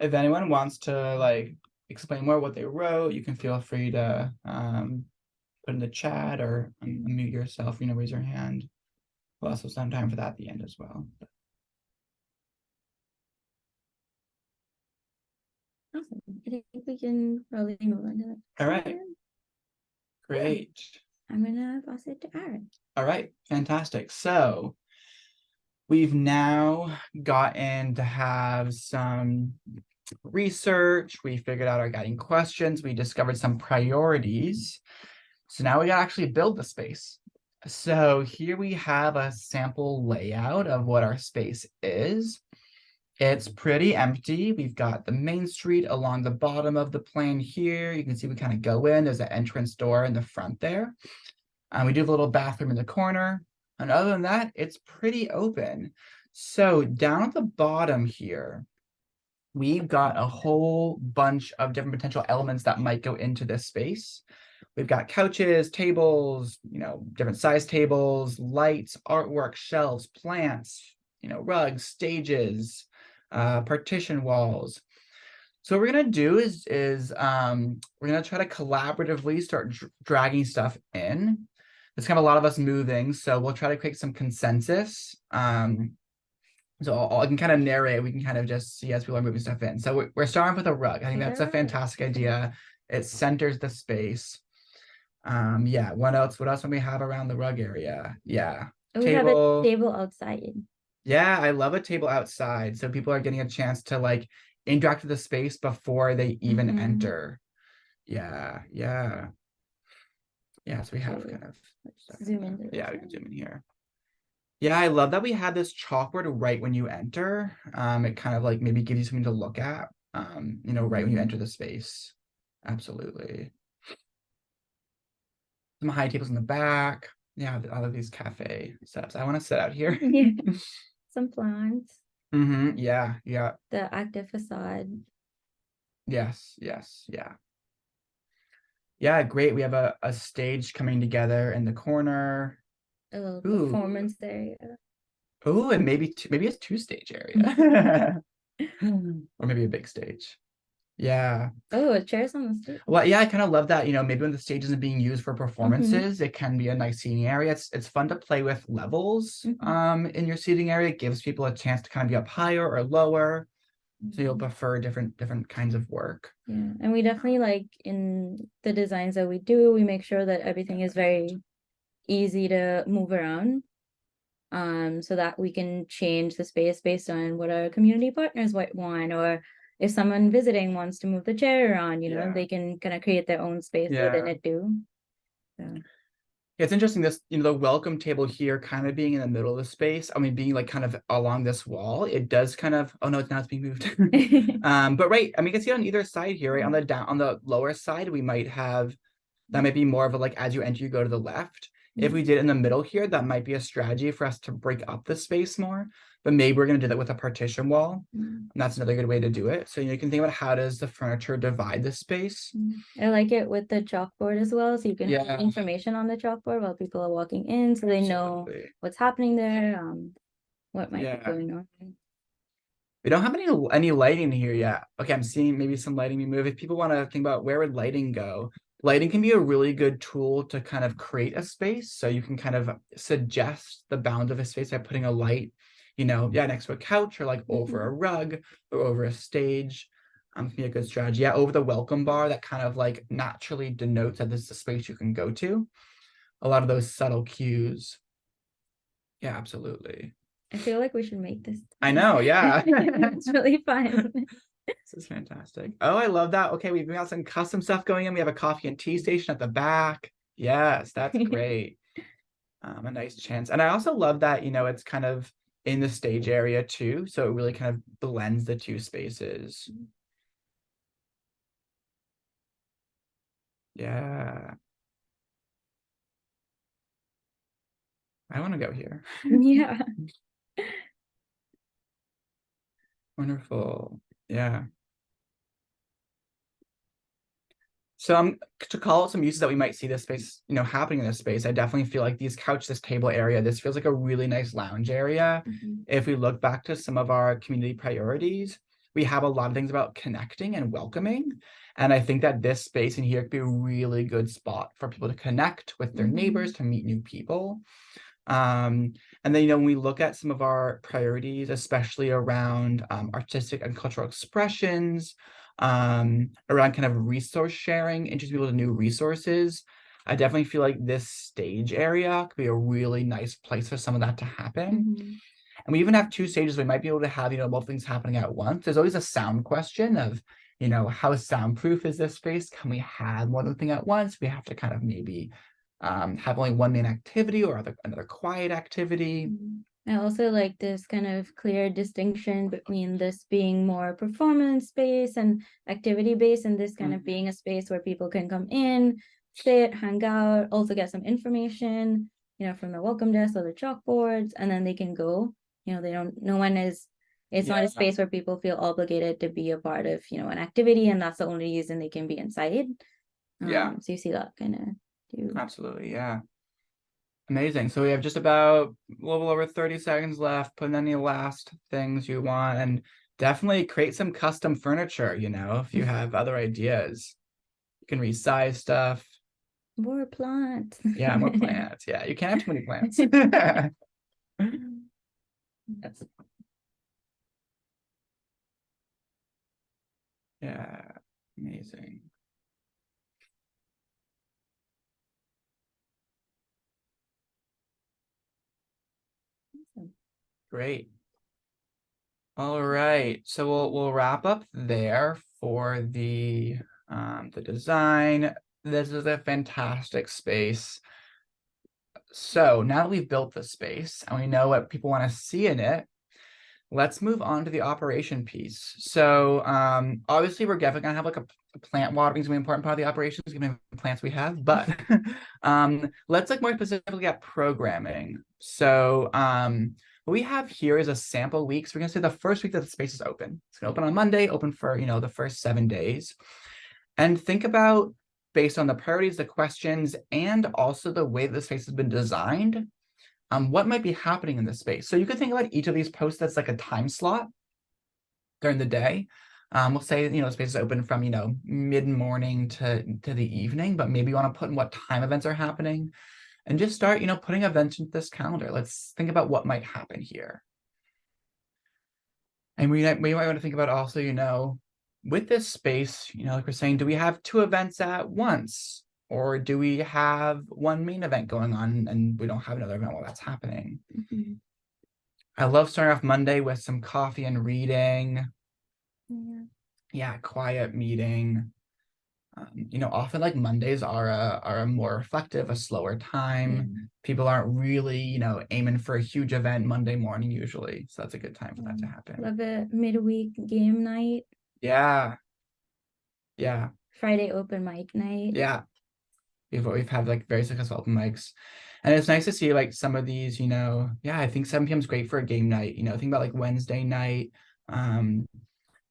If anyone wants to like explain more what they wrote, you can feel free to put in the chat or unmute yourself, raise your hand. We'll also some time for that at the end as well. Awesome. I think we can probably move on to that. All right. Great. I'm gonna pass it to Aaron. All right, fantastic. So we've now gotten to have some research. We figured out our guiding questions. We discovered some priorities. So now we gotta actually build the space. So here we have a sample layout of what our space is. It's pretty empty. We've got the main street along the bottom of the plan here. You can see we kind of go in. There's an entrance door in the front there. We do have a little bathroom in the corner. And other than that, it's pretty open. So down at the bottom here, we've got a whole bunch of different potential elements that might go into this space. We've got couches, tables, different size tables, lights, artwork, shelves, plants, rugs, stages, partition walls. So what we're gonna do is we're gonna try to collaboratively start dragging stuff in. There's kind of a lot of us moving, so we'll try to create some consensus. So I can kind of narrate. We can kind of just see as people are moving stuff in. So we're starting with a rug. I think that's a fantastic idea. It centers the space. Yeah. What else do we have around the rug area? Yeah. We have a table outside. Yeah, I love a table outside. So people are getting a chance to like interact with the space before they even enter. Yeah. So we have kind of zoom in. Yeah, we can zoom in here. Yeah, I love that we had this chalkboard right when you enter. It kind of like maybe gives you something to look at, right when you enter the space. Absolutely. Some high tables in the back. Yeah, all of these cafe setups. I want to sit out here. Yeah. Some plants. Yeah. The active facade. Yes. Yeah. Yeah, great. We have a stage coming together in the corner. A little performance area. Oh, and maybe it's two-stage area. Or maybe a big stage. Yeah. Oh, chairs on the stage. Well, yeah, I kind of love that. Maybe when the stage isn't being used for performances, it can be a nice seating area. It's fun to play with levels in your seating area. It gives people a chance to kind of be up higher or lower. So you'll prefer different kinds of work. Yeah, and we definitely like in the designs that we do, we make sure that everything is very easy to move around, so that we can change the space based on what our community partners want, or if someone visiting wants to move the chair around, they can kind of create their own space within it too. So. It's interesting this, the welcome table here kind of being in the middle of the space. I mean, being like kind of along this wall, it does kind of, oh no, it's being moved. But right, I mean, you can see on either side here, right? On the lower side, we might have, that might be more of a like, as you enter, you go to the left. If we did in the middle here, that might be a strategy for us to break up the space more, but maybe we're going to do that with a partition wall. And that's another good way to do it. So you can think about how does the furniture divide the space. I like it with the chalkboard as well. So you can have information on the chalkboard while people are walking in, so they know what's happening there, what might be going on. We don't have any lighting here yet. Okay, I'm seeing maybe some lighting we move. If people want to think about where would lighting go, lighting can be a really good tool to kind of create a space. So you can kind of suggest the bounds of a space by putting a light, next to a couch or like over a rug or over a stage. Can be a good strategy. Yeah, over the welcome bar, that kind of like naturally denotes that this is a space you can go to. A lot of those subtle cues. Yeah, absolutely. I feel like we should make this. I know, yeah. It's really fun. This is fantastic. Oh, I love that. Okay, we've got some custom stuff going in. We have a coffee and tea station at the back. Yes, that's great. A nice chance. And I also love that, it's kind of in the stage area too. So it really kind of blends the two spaces. Yeah. I want to go here. Yeah. Wonderful. Yeah. So to call out some uses that we might see this space, happening in this space, I definitely feel like these couch, this table area, this feels like a really nice lounge area. If we look back to some of our community priorities, we have a lot of things about connecting and welcoming. And I think that this space in here could be a really good spot for people to connect with their neighbors, to meet new people. And then, when we look at some of our priorities, especially around artistic and cultural expressions, around kind of resource sharing, introduce people to new resources, I definitely feel like this stage area could be a really nice place for some of that to happen. And we even have 2 stages. We might be able to have, multiple things happening at once. There's always a sound question of, how soundproof is this space? Can we have more than one thing at once? We have to kind of maybe have only one main activity or another quiet activity. I also like this kind of clear distinction between this being more performance based and activity based, and this kind of being a space where people can come in, sit, hang out, also get some information, from the welcome desk or the chalkboards, and then they can go. It's not a space where people feel obligated to be a part of, an activity, and that's the only reason they can be inside. So you see that kind of too. Absolutely, yeah. Amazing. So we have just about a little over 30 seconds left. Put in any last things you want, and definitely create some custom furniture, if you have other ideas. You can resize stuff. More plants. Yeah, more plants. Yeah, you can't have too many plants. That's... Yeah, amazing. Great. All right, so we'll wrap up there for the design. This is a fantastic space. So now that we've built the space and we know what people want to see in it, let's move on to the operation piece. So obviously we're definitely gonna have like a plant watering is gonna be an important part of the operations, given the plants we have, but let's look more specifically at programming. So what we have here is a sample week. So we're gonna say the first week that the space is open. It's gonna open on Monday, open for the first 7 days. And think about, based on the priorities, the questions, and also the way the space has been designed, what might be happening in this space. So you could think about each of these posts that's like a time slot during the day. We'll say, the space is open from, mid-morning to the evening, but maybe you want to put in what time events are happening and just start, putting events into this calendar. Let's think about what might happen here. And we might want to think about also, with this space, like we're saying, do we have 2 events at once? Or do we have one main event going on and we don't have another event while that's happening? I love starting off Monday with some coffee and reading. Yeah, quiet meeting. Often like Mondays are a more reflective, a slower time. People aren't really, aiming for a huge event Monday morning usually. So that's a good time for that to happen. Love it. Midweek game night. Yeah. Friday open mic night. Yeah. We've had like very successful open mics. And it's nice to see like some of these, I think 7 p.m. is great for a game night. Think about like Wednesday night.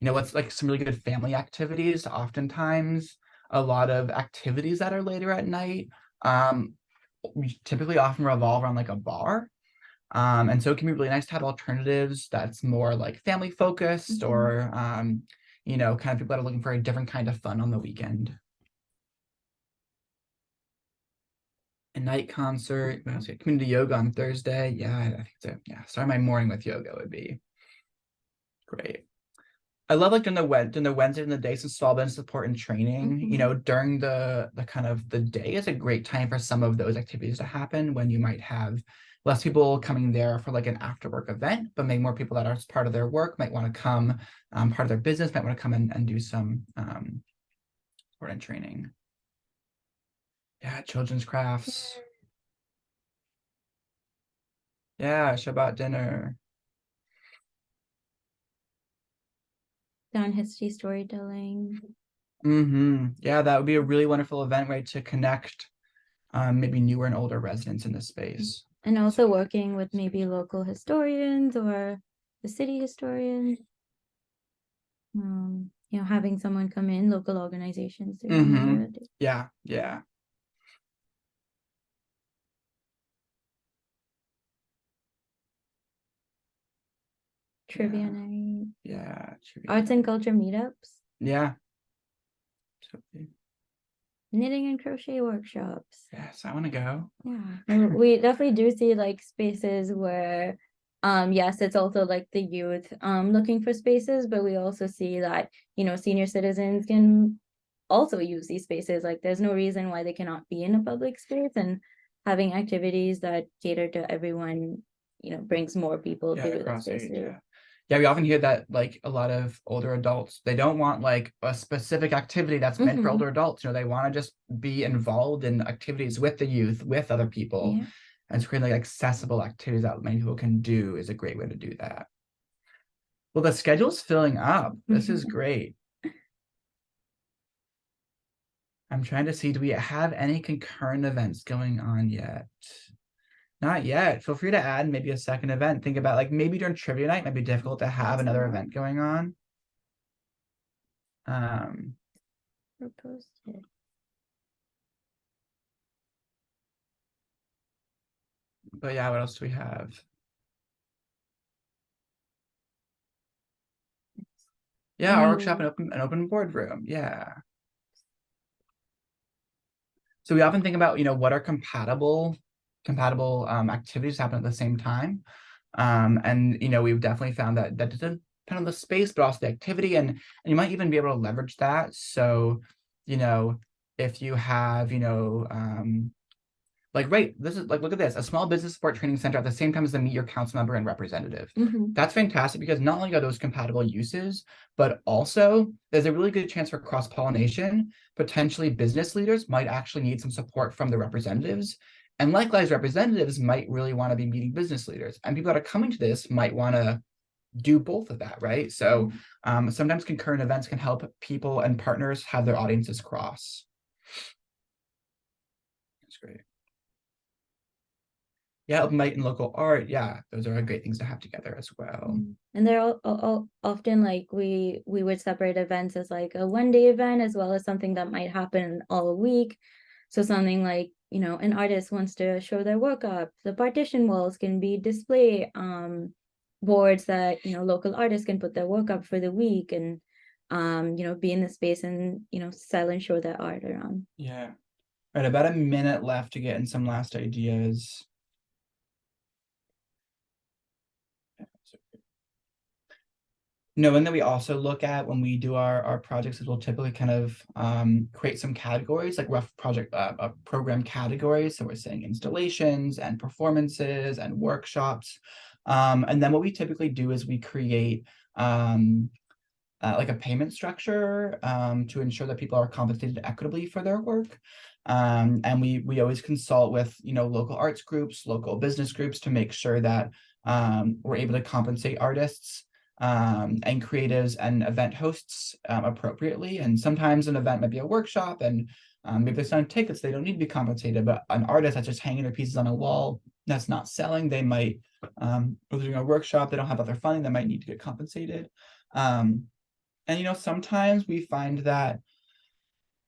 What's like some really good family activities. Oftentimes a lot of activities that are later at night typically often revolve around like a bar. And so it can be really nice to have alternatives that's more like family focused or kind of people that are looking for a different kind of fun on the weekend. A night concert, community yoga on Thursday. Yeah, I think so. Yeah, start my morning with yoga would be great. I love like during the Wednesday and the day, since small business support and training, during the kind of the day is a great time for some of those activities to happen when you might have less people coming there for like an after work event, but maybe more people that are part of their work might want to come, part of their business might want to come and do some support and training. Yeah, children's crafts. Yeah, Shabbat dinner. Down history storytelling. Yeah, that would be a really wonderful event, right, to connect maybe newer and older residents in the space. And also working with maybe local historians or the city historians. Having someone come in, local organizations. Yeah. Trivia night. Yeah. Arts and culture meetups, Yeah. Totally. knitting and crochet workshops. Yes, I want to go. Yeah, we definitely do see like spaces where, yes, it's also like the youth looking for spaces, but we also see that, you know, senior citizens can also use these spaces. Like there's no reason why they cannot be in a public space, and having activities that cater to everyone, you know, brings more people Yeah, to the across space age, too. yeah. Yeah, we often hear that like a lot of older adults, they don't want like a specific activity that's meant for Mhm. older adults. You know, they want to just be involved in activities with the youth, with other people. Yeah. And it's creating like accessible activities that many people can do is a great way to do that. Well, the schedule's filling up. This is great. I'm trying to see, do we have any concurrent events going on yet? Not yet. Feel free to add maybe a second event. Think about like maybe during trivia night, might be difficult to have another event going on. Posted. But yeah, what else do we have? Yeah, our workshop and an open boardroom. Yeah. So we often think about, you know, what are compatible activities happen at the same time. And you know, we've definitely found that that doesn't depend on the space, but also the activity, and you might even be able to leverage that. So, you know, if you have, you know, like, right, this is like, look at this, a small business support training center at the same time as the meet your council member and representative. That's fantastic because not only are those compatible uses, but also there's a really good chance for cross-pollination. Potentially business leaders might actually need some support from the representatives. And likewise, representatives might really want to be meeting business leaders. And people that are coming to this might want to do both of that, right? So sometimes concurrent events can help people and partners have their audiences cross. That's great. Yeah, open mic and local art. Yeah, those are great things to have together as well. And they're all often like we would separate events as like a 1-day event as well as something that might happen all week. So something like, you know, an artist wants to show their work up. The partition walls can be display boards that, you know, local artists can put their work up for the week and you know, be in the space and, you know, sell and show their art around. Yeah. All right, about a minute left to get in some last ideas. No, and then we also look at when we do our projects is we'll typically kind of create some categories, like rough project program categories. So we're saying installations and performances and workshops. And then what we typically do is we create like a payment structure to ensure that people are compensated equitably for their work. And we always consult with, you know, local arts groups, local business groups to make sure that we're able to compensate artists and creatives and event hosts appropriately. And sometimes an event might be a workshop and maybe they're selling tickets, they don't need to be compensated, but an artist that's just hanging their pieces on a wall that's not selling, they might, or they're doing a workshop, they don't have other funding, they might need to get compensated. And, you know, sometimes we find that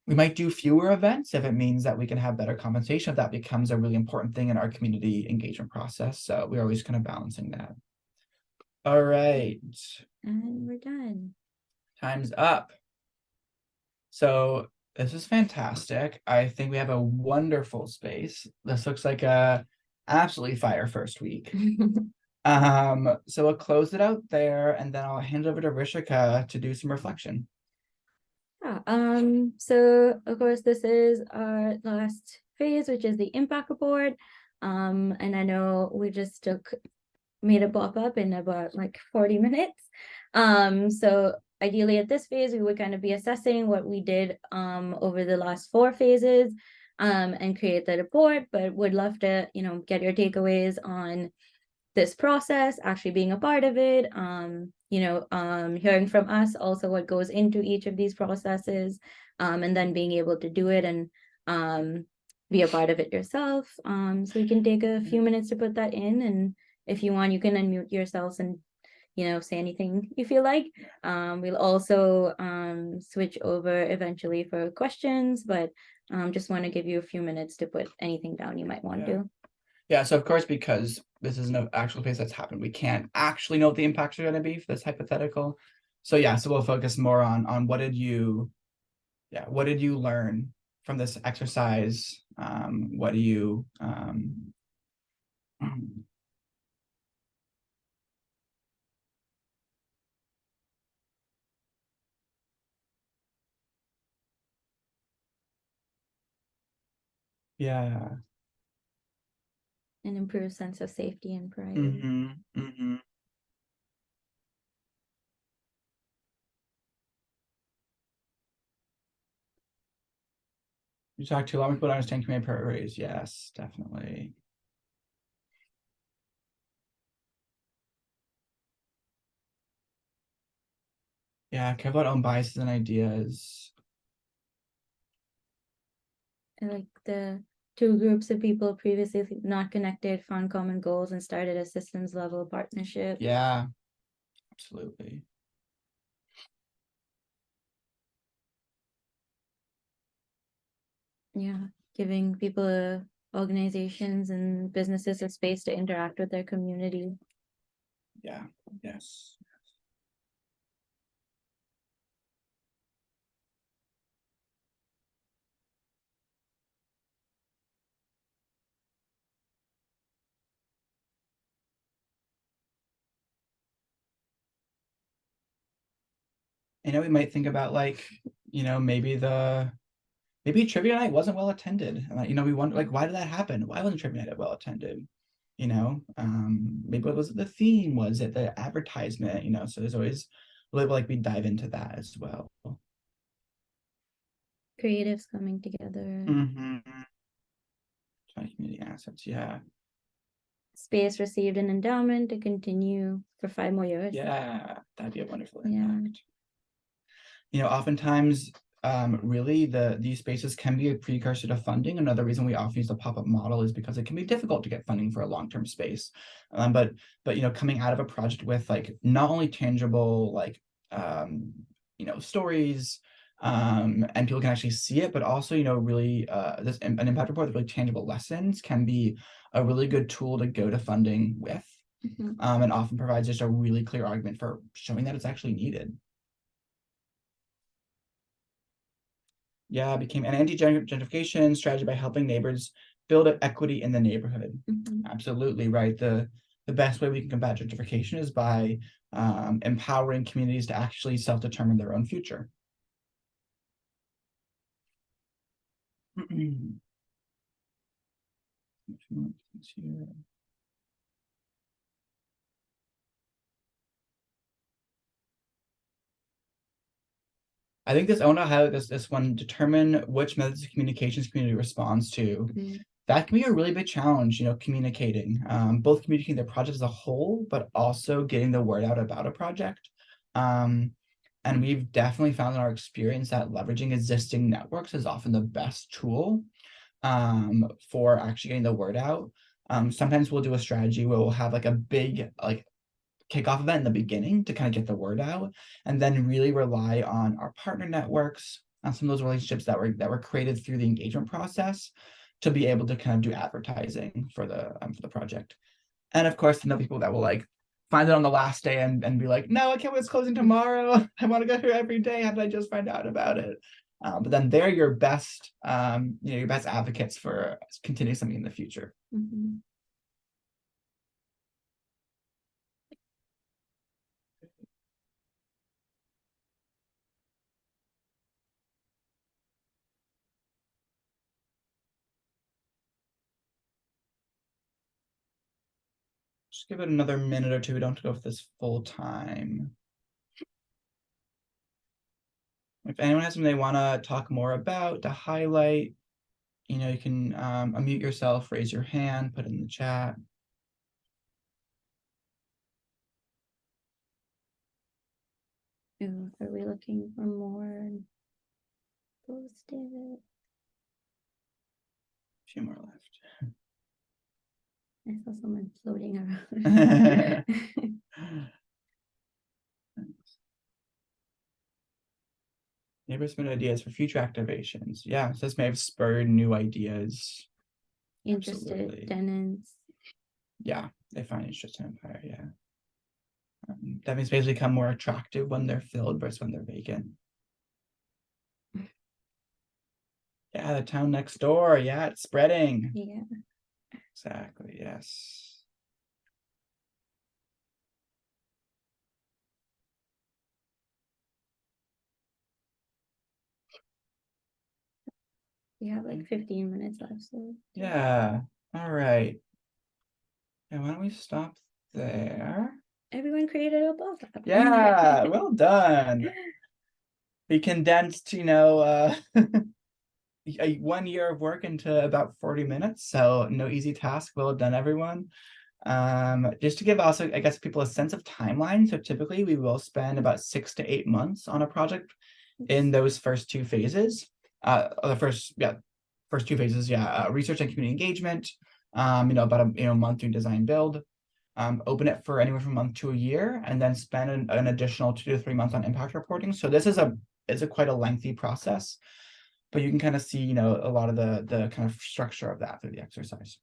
we might do fewer events if it means that we can have better compensation. If that becomes a really important thing in our community engagement process. So we're always kind of balancing that. All right. And we're done. Time's up. So this is fantastic. I think we have a wonderful space. This looks like a absolutely fire first week. So we'll close it out there and then I'll hand it over to Rishika to do some reflection. Yeah, so of course this is our last phase, which is the impact report. And I know we just made a pop-up in about like 40 minutes. So ideally at this phase, we would kind of be assessing what we did over the last 4 phases and create the report, but would love to, you know, get your takeaways on this process, actually being a part of it, you know, hearing from us also what goes into each of these processes, and then being able to do it and be a part of it yourself. So you can take a few minutes to put that in, and if you want, you can unmute yourselves and, you know, say anything you feel like. We'll also switch over eventually for questions, but just want to give you a few minutes to put anything down you might want to. Yeah, so of course, because this isn't an actual place that's happened, we can't actually know what the impacts are going to be for this hypothetical. So yeah, so we'll focus more on what did you learn from this exercise? What do you yeah. An improved sense of safety and pride. You talk too long, people don't understand community priorities. Yes, definitely. Yeah, care about own biases and ideas. Like the two groups of people previously not connected found common goals and started a systems level partnership. Yeah, absolutely. Yeah, giving people, organizations and businesses a space to interact with their community. Yeah, yes. We might think about like, maybe trivia night wasn't well attended. We wonder like, why did that happen? Why wasn't trivia night well attended? Maybe what was it the theme? Was it the advertisement? So there's always like we dive into that as well. Creatives coming together. Community assets, yeah. Space received an endowment to continue for 5 more years. Yeah, that'd be a wonderful Yeah. impact. Oftentimes, really these spaces can be a precursor to funding. Another reason we often use the pop-up model is because it can be difficult to get funding for a long-term space. But coming out of a project with like not only tangible like stories, and people can actually see it, but also really this an impact report with really tangible lessons can be a really good tool to go to funding with, and often provides just a really clear argument for showing that it's actually needed. Yeah, became an anti-gentrification strategy by helping neighbors build up equity in the neighborhood. Absolutely right. The best way we can combat gentrification is by empowering communities to actually self-determine their own future. I think this owner highlight this one, determine which methods of communications community responds to. That can be a really big challenge, communicating, both communicating the project as a whole, but also getting the word out about a project. And we've definitely found in our experience that leveraging existing networks is often the best tool for actually getting the word out. Sometimes we'll do a strategy where we'll have like a big kickoff event in the beginning to kind of get the word out, and then really rely on our partner networks, on some of those relationships that were created through the engagement process to be able to kind of do advertising for the project. And of course, people that will like find it on the last day and be like, no, I can't wait, it's closing tomorrow. I want to go here every day. How did I just find out about it? But then they're your best, your best advocates for continuing something in the future. Just give it another minute or two. We don't have to go with this full time. If anyone has something they want to talk more about, to highlight, you can unmute yourself, raise your hand, put it in the chat. Are we looking for more posted? A few more left. I saw someone floating around. Neighbors submit ideas for future activations. Yeah, so this may have spurred new ideas. Interested Absolutely. tenants. Yeah, they find it's just an empire, yeah. That means basically become more attractive when they're filled versus when they're vacant. Yeah, the town next door. Yeah, it's spreading. Yeah. Exactly, yes. We have like 15 minutes left, so Yeah, all right. And why don't we stop there? everyone created a pop-up. Yeah, well done. We condensed, 1 year of work into about 40 minutes. So no easy task. Well done, everyone. Just to give also, I guess, people a sense of timeline. So typically we will spend about 6 to 8 months on a project in those first two phases. The first two phases, research and community engagement. About a month doing design build. Open it for anywhere from a month to a year, and then spend an additional 2 to 3 months on impact reporting. So this is a quite a lengthy process, but you can kind of see, a lot of the kind of structure of that through the exercise.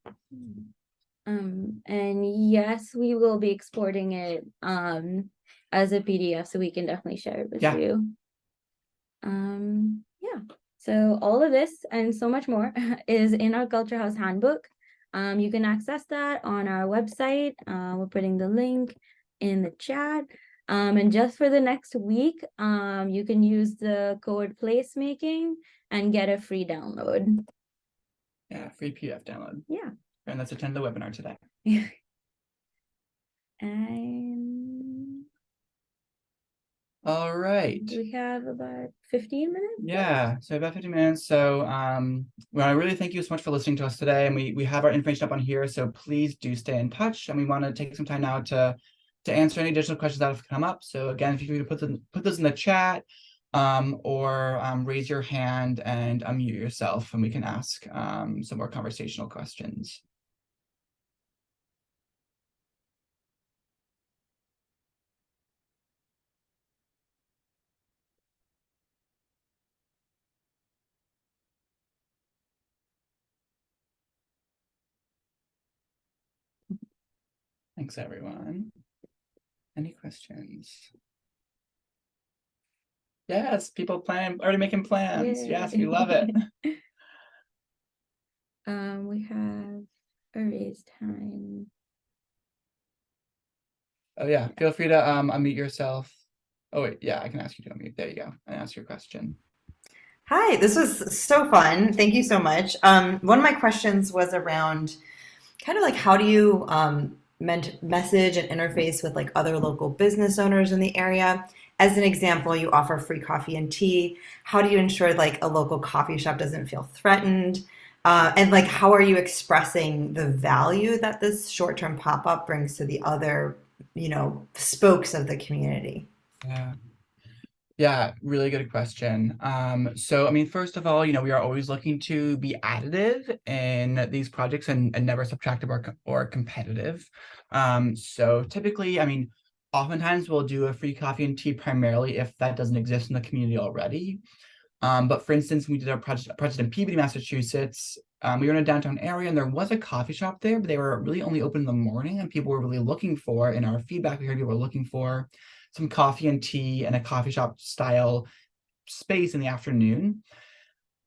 And yes, we will be exporting it as a PDF, so we can definitely share it with you. Yeah. So all of this and so much more is in our CultureHouse Handbook. You can access that on our website. We're putting the link in the chat. And just for the next week, you can use the code placemaking and get a free download. Yeah, free PDF download. Yeah. And let's attend the webinar today. And all right. We have about 15 minutes. Yeah, so about 15 minutes. So well, I really thank you so much for listening to us today. And we have our information up on here, so please do stay in touch. And we want to take some time now to answer any additional questions that have come up. So again, if you could put those in the chat, or raise your hand and unmute yourself, and we can ask some more conversational questions. Thanks, everyone. Any questions? Yes, people already making plans. Yay. Yes, we love it. We have a raise time. Oh yeah, feel free to unmute yourself. Oh wait, yeah, I can ask you to unmute. There you go, and ask your question. Hi, this was so fun. Thank you so much. One of my questions was around kind of like how do you message and interface with like other local business owners in the area? As an example, you offer free coffee and tea. How do you ensure like a local coffee shop doesn't feel threatened? And like, how are you expressing the value that this short-term pop-up brings to the other, spokes of the community? Yeah, really good question. So I mean, first of all, we are always looking to be additive in these projects and never subtractive or competitive. So typically, I mean, oftentimes we'll do a free coffee and tea primarily if that doesn't exist in the community already. But for instance, we did a project in Peabody, Massachusetts. We were in a downtown area and there was a coffee shop there, but they were really only open in the morning, and people were really looking for, in our feedback, we heard people were looking for some coffee and tea and a coffee shop style space in the afternoon.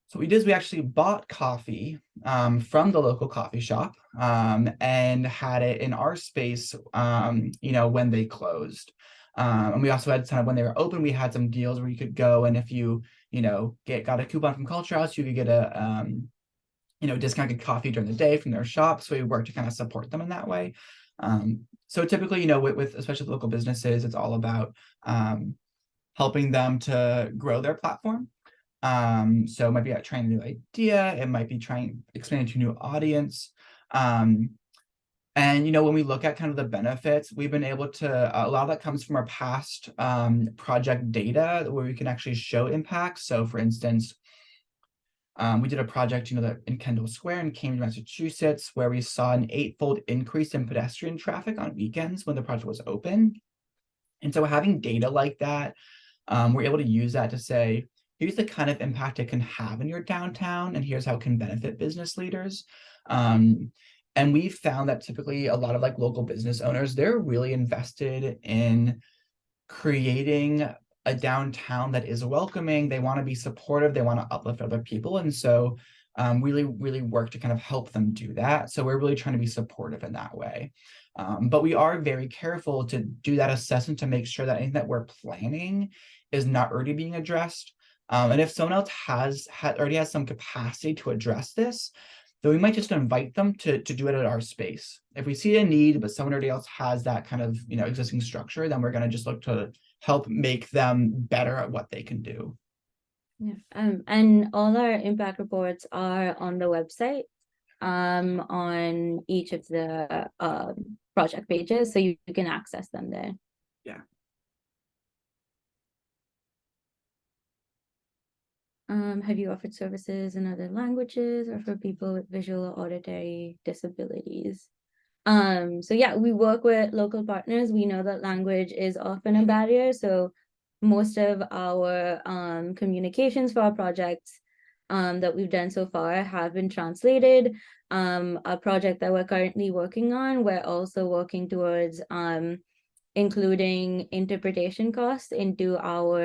So what we did is we actually bought coffee from the local coffee shop and had it in our space, when they closed. And we also had when they were open, we had some deals where you could go, and if you, got a coupon from CultureHouse, you could get a, discounted coffee during the day from their shop. So we worked to kind of support them in that way. So typically, with especially local businesses, it's all about helping them to grow their platform. So it might be trying a new idea, it might be expanding to a new audience. And when we look at kind of the benefits, we've been able to, a lot of that comes from our past project data where we can actually show impacts. So for instance, we did a project, in Kendall Square in Cambridge, Massachusetts, where we saw an 8-fold increase in pedestrian traffic on weekends when the project was open. And so having data like that, we're able to use that to say, here's the kind of impact it can have in your downtown, and here's how it can benefit business leaders. And we found that typically a lot of like local business owners, they're really invested in creating a downtown that is welcoming. They want to be supportive. They want to uplift other people. And so really, really work to kind of help them do that. So we're really trying to be supportive in that way. But we are very careful to do that assessment to make sure that anything that we're planning is not already being addressed. And if someone else already has some capacity to address this, then we might just invite them to do it at our space. If we see a need, but someone already else has that kind of existing structure, then we're going to just look to help make them better at what they can do. Yeah. And all our impact reports are on the website, on each of the project pages, so you can access them there. Yeah. Have you offered services in other languages or for people with visual or auditory disabilities? So yeah, we work with local partners. We know that language is often a barrier, so most of our communications for our projects that we've done so far have been translated. A project that we're currently working on, we're also working towards including interpretation costs into our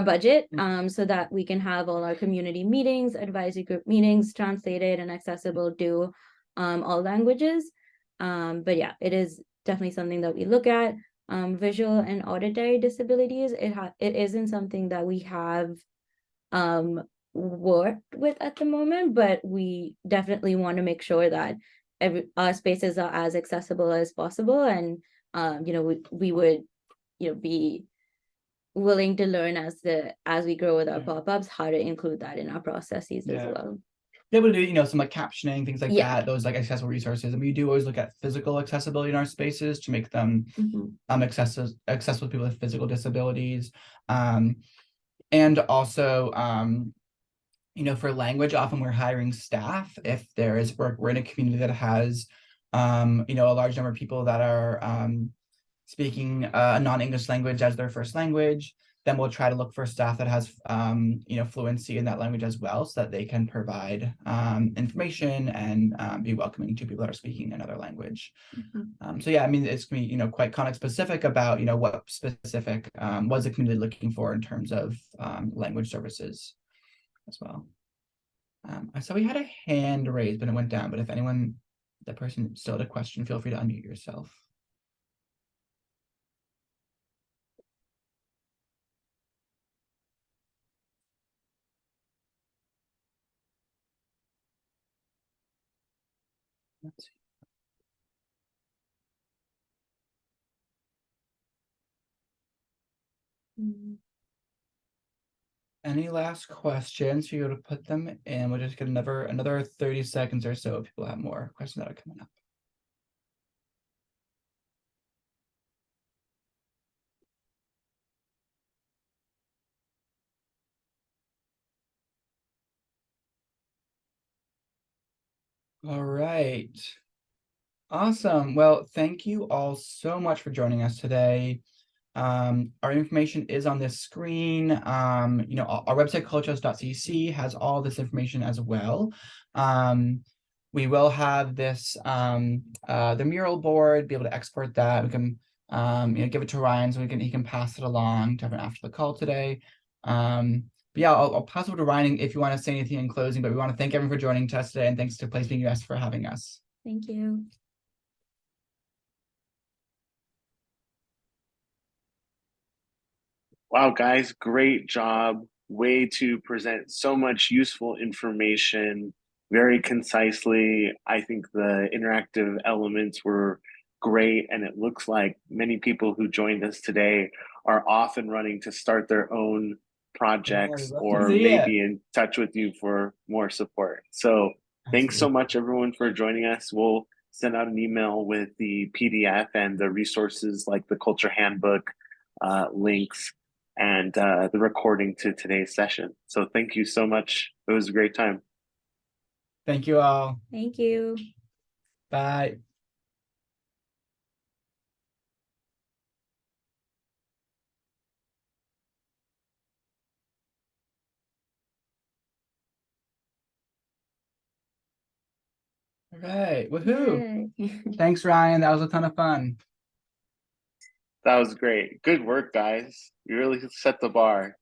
budget, so that we can have all our community meetings, advisory group meetings translated and accessible to all languages. But yeah, it is definitely something that we look at. Visual and auditory disabilities, it isn't something that we have worked with at the moment, but we definitely want to make sure that our spaces are as accessible as possible, and we would be willing to learn as we grow with our pop-ups how to include that in our processes as well. Be able to do some like captioning, things like Yeah. that, those like accessible resources. And we do always look at physical accessibility in our spaces to make them accessible to people with physical disabilities. And also for language, often we're hiring staff if we're in a community that has a large number of people that are speaking a non-English language as their first language. Then we'll try to look for staff that has fluency in that language as well, so that they can provide information and be welcoming to people that are speaking another language. So yeah, I mean, it's gonna be quite context specific about what specific was the community looking for in terms of language services as well. I saw we had a hand raised, but it went down. But if that person still had a question, feel free to unmute yourself. Let's see. Any last questions? You're able to put them in. We'll just get another 30 seconds or so if people have more questions that are coming up. All right. Awesome. Well, thank you all so much for joining us today. Our information is on this screen. Our website, culturehouse.cc, has all this information as well. We will have this, the mural board, be able to export that. We can, give it to Ryan so he can pass it along to everyone after the call today. But yeah, I'll pass it over to Ryan if you want to say anything in closing, but we want to thank everyone for joining us today, and thanks to Placemaking US for having us. Thank you. Wow, guys, great job. Way to present so much useful information very concisely. I think the interactive elements were great, and it looks like many people who joined us today are off and running to start their own projects or maybe in touch with you for more support. So thanks so much, everyone, for joining us. We'll send out an email with the PDF and the resources like the Culture Handbook links and the recording to today's session. So thank you so much. It was a great time. Thank you all. Thank you. Bye. All right, woohoo. Yay. Thanks, Ryan. That was a ton of fun. That was great. Good work, guys. You really set the bar.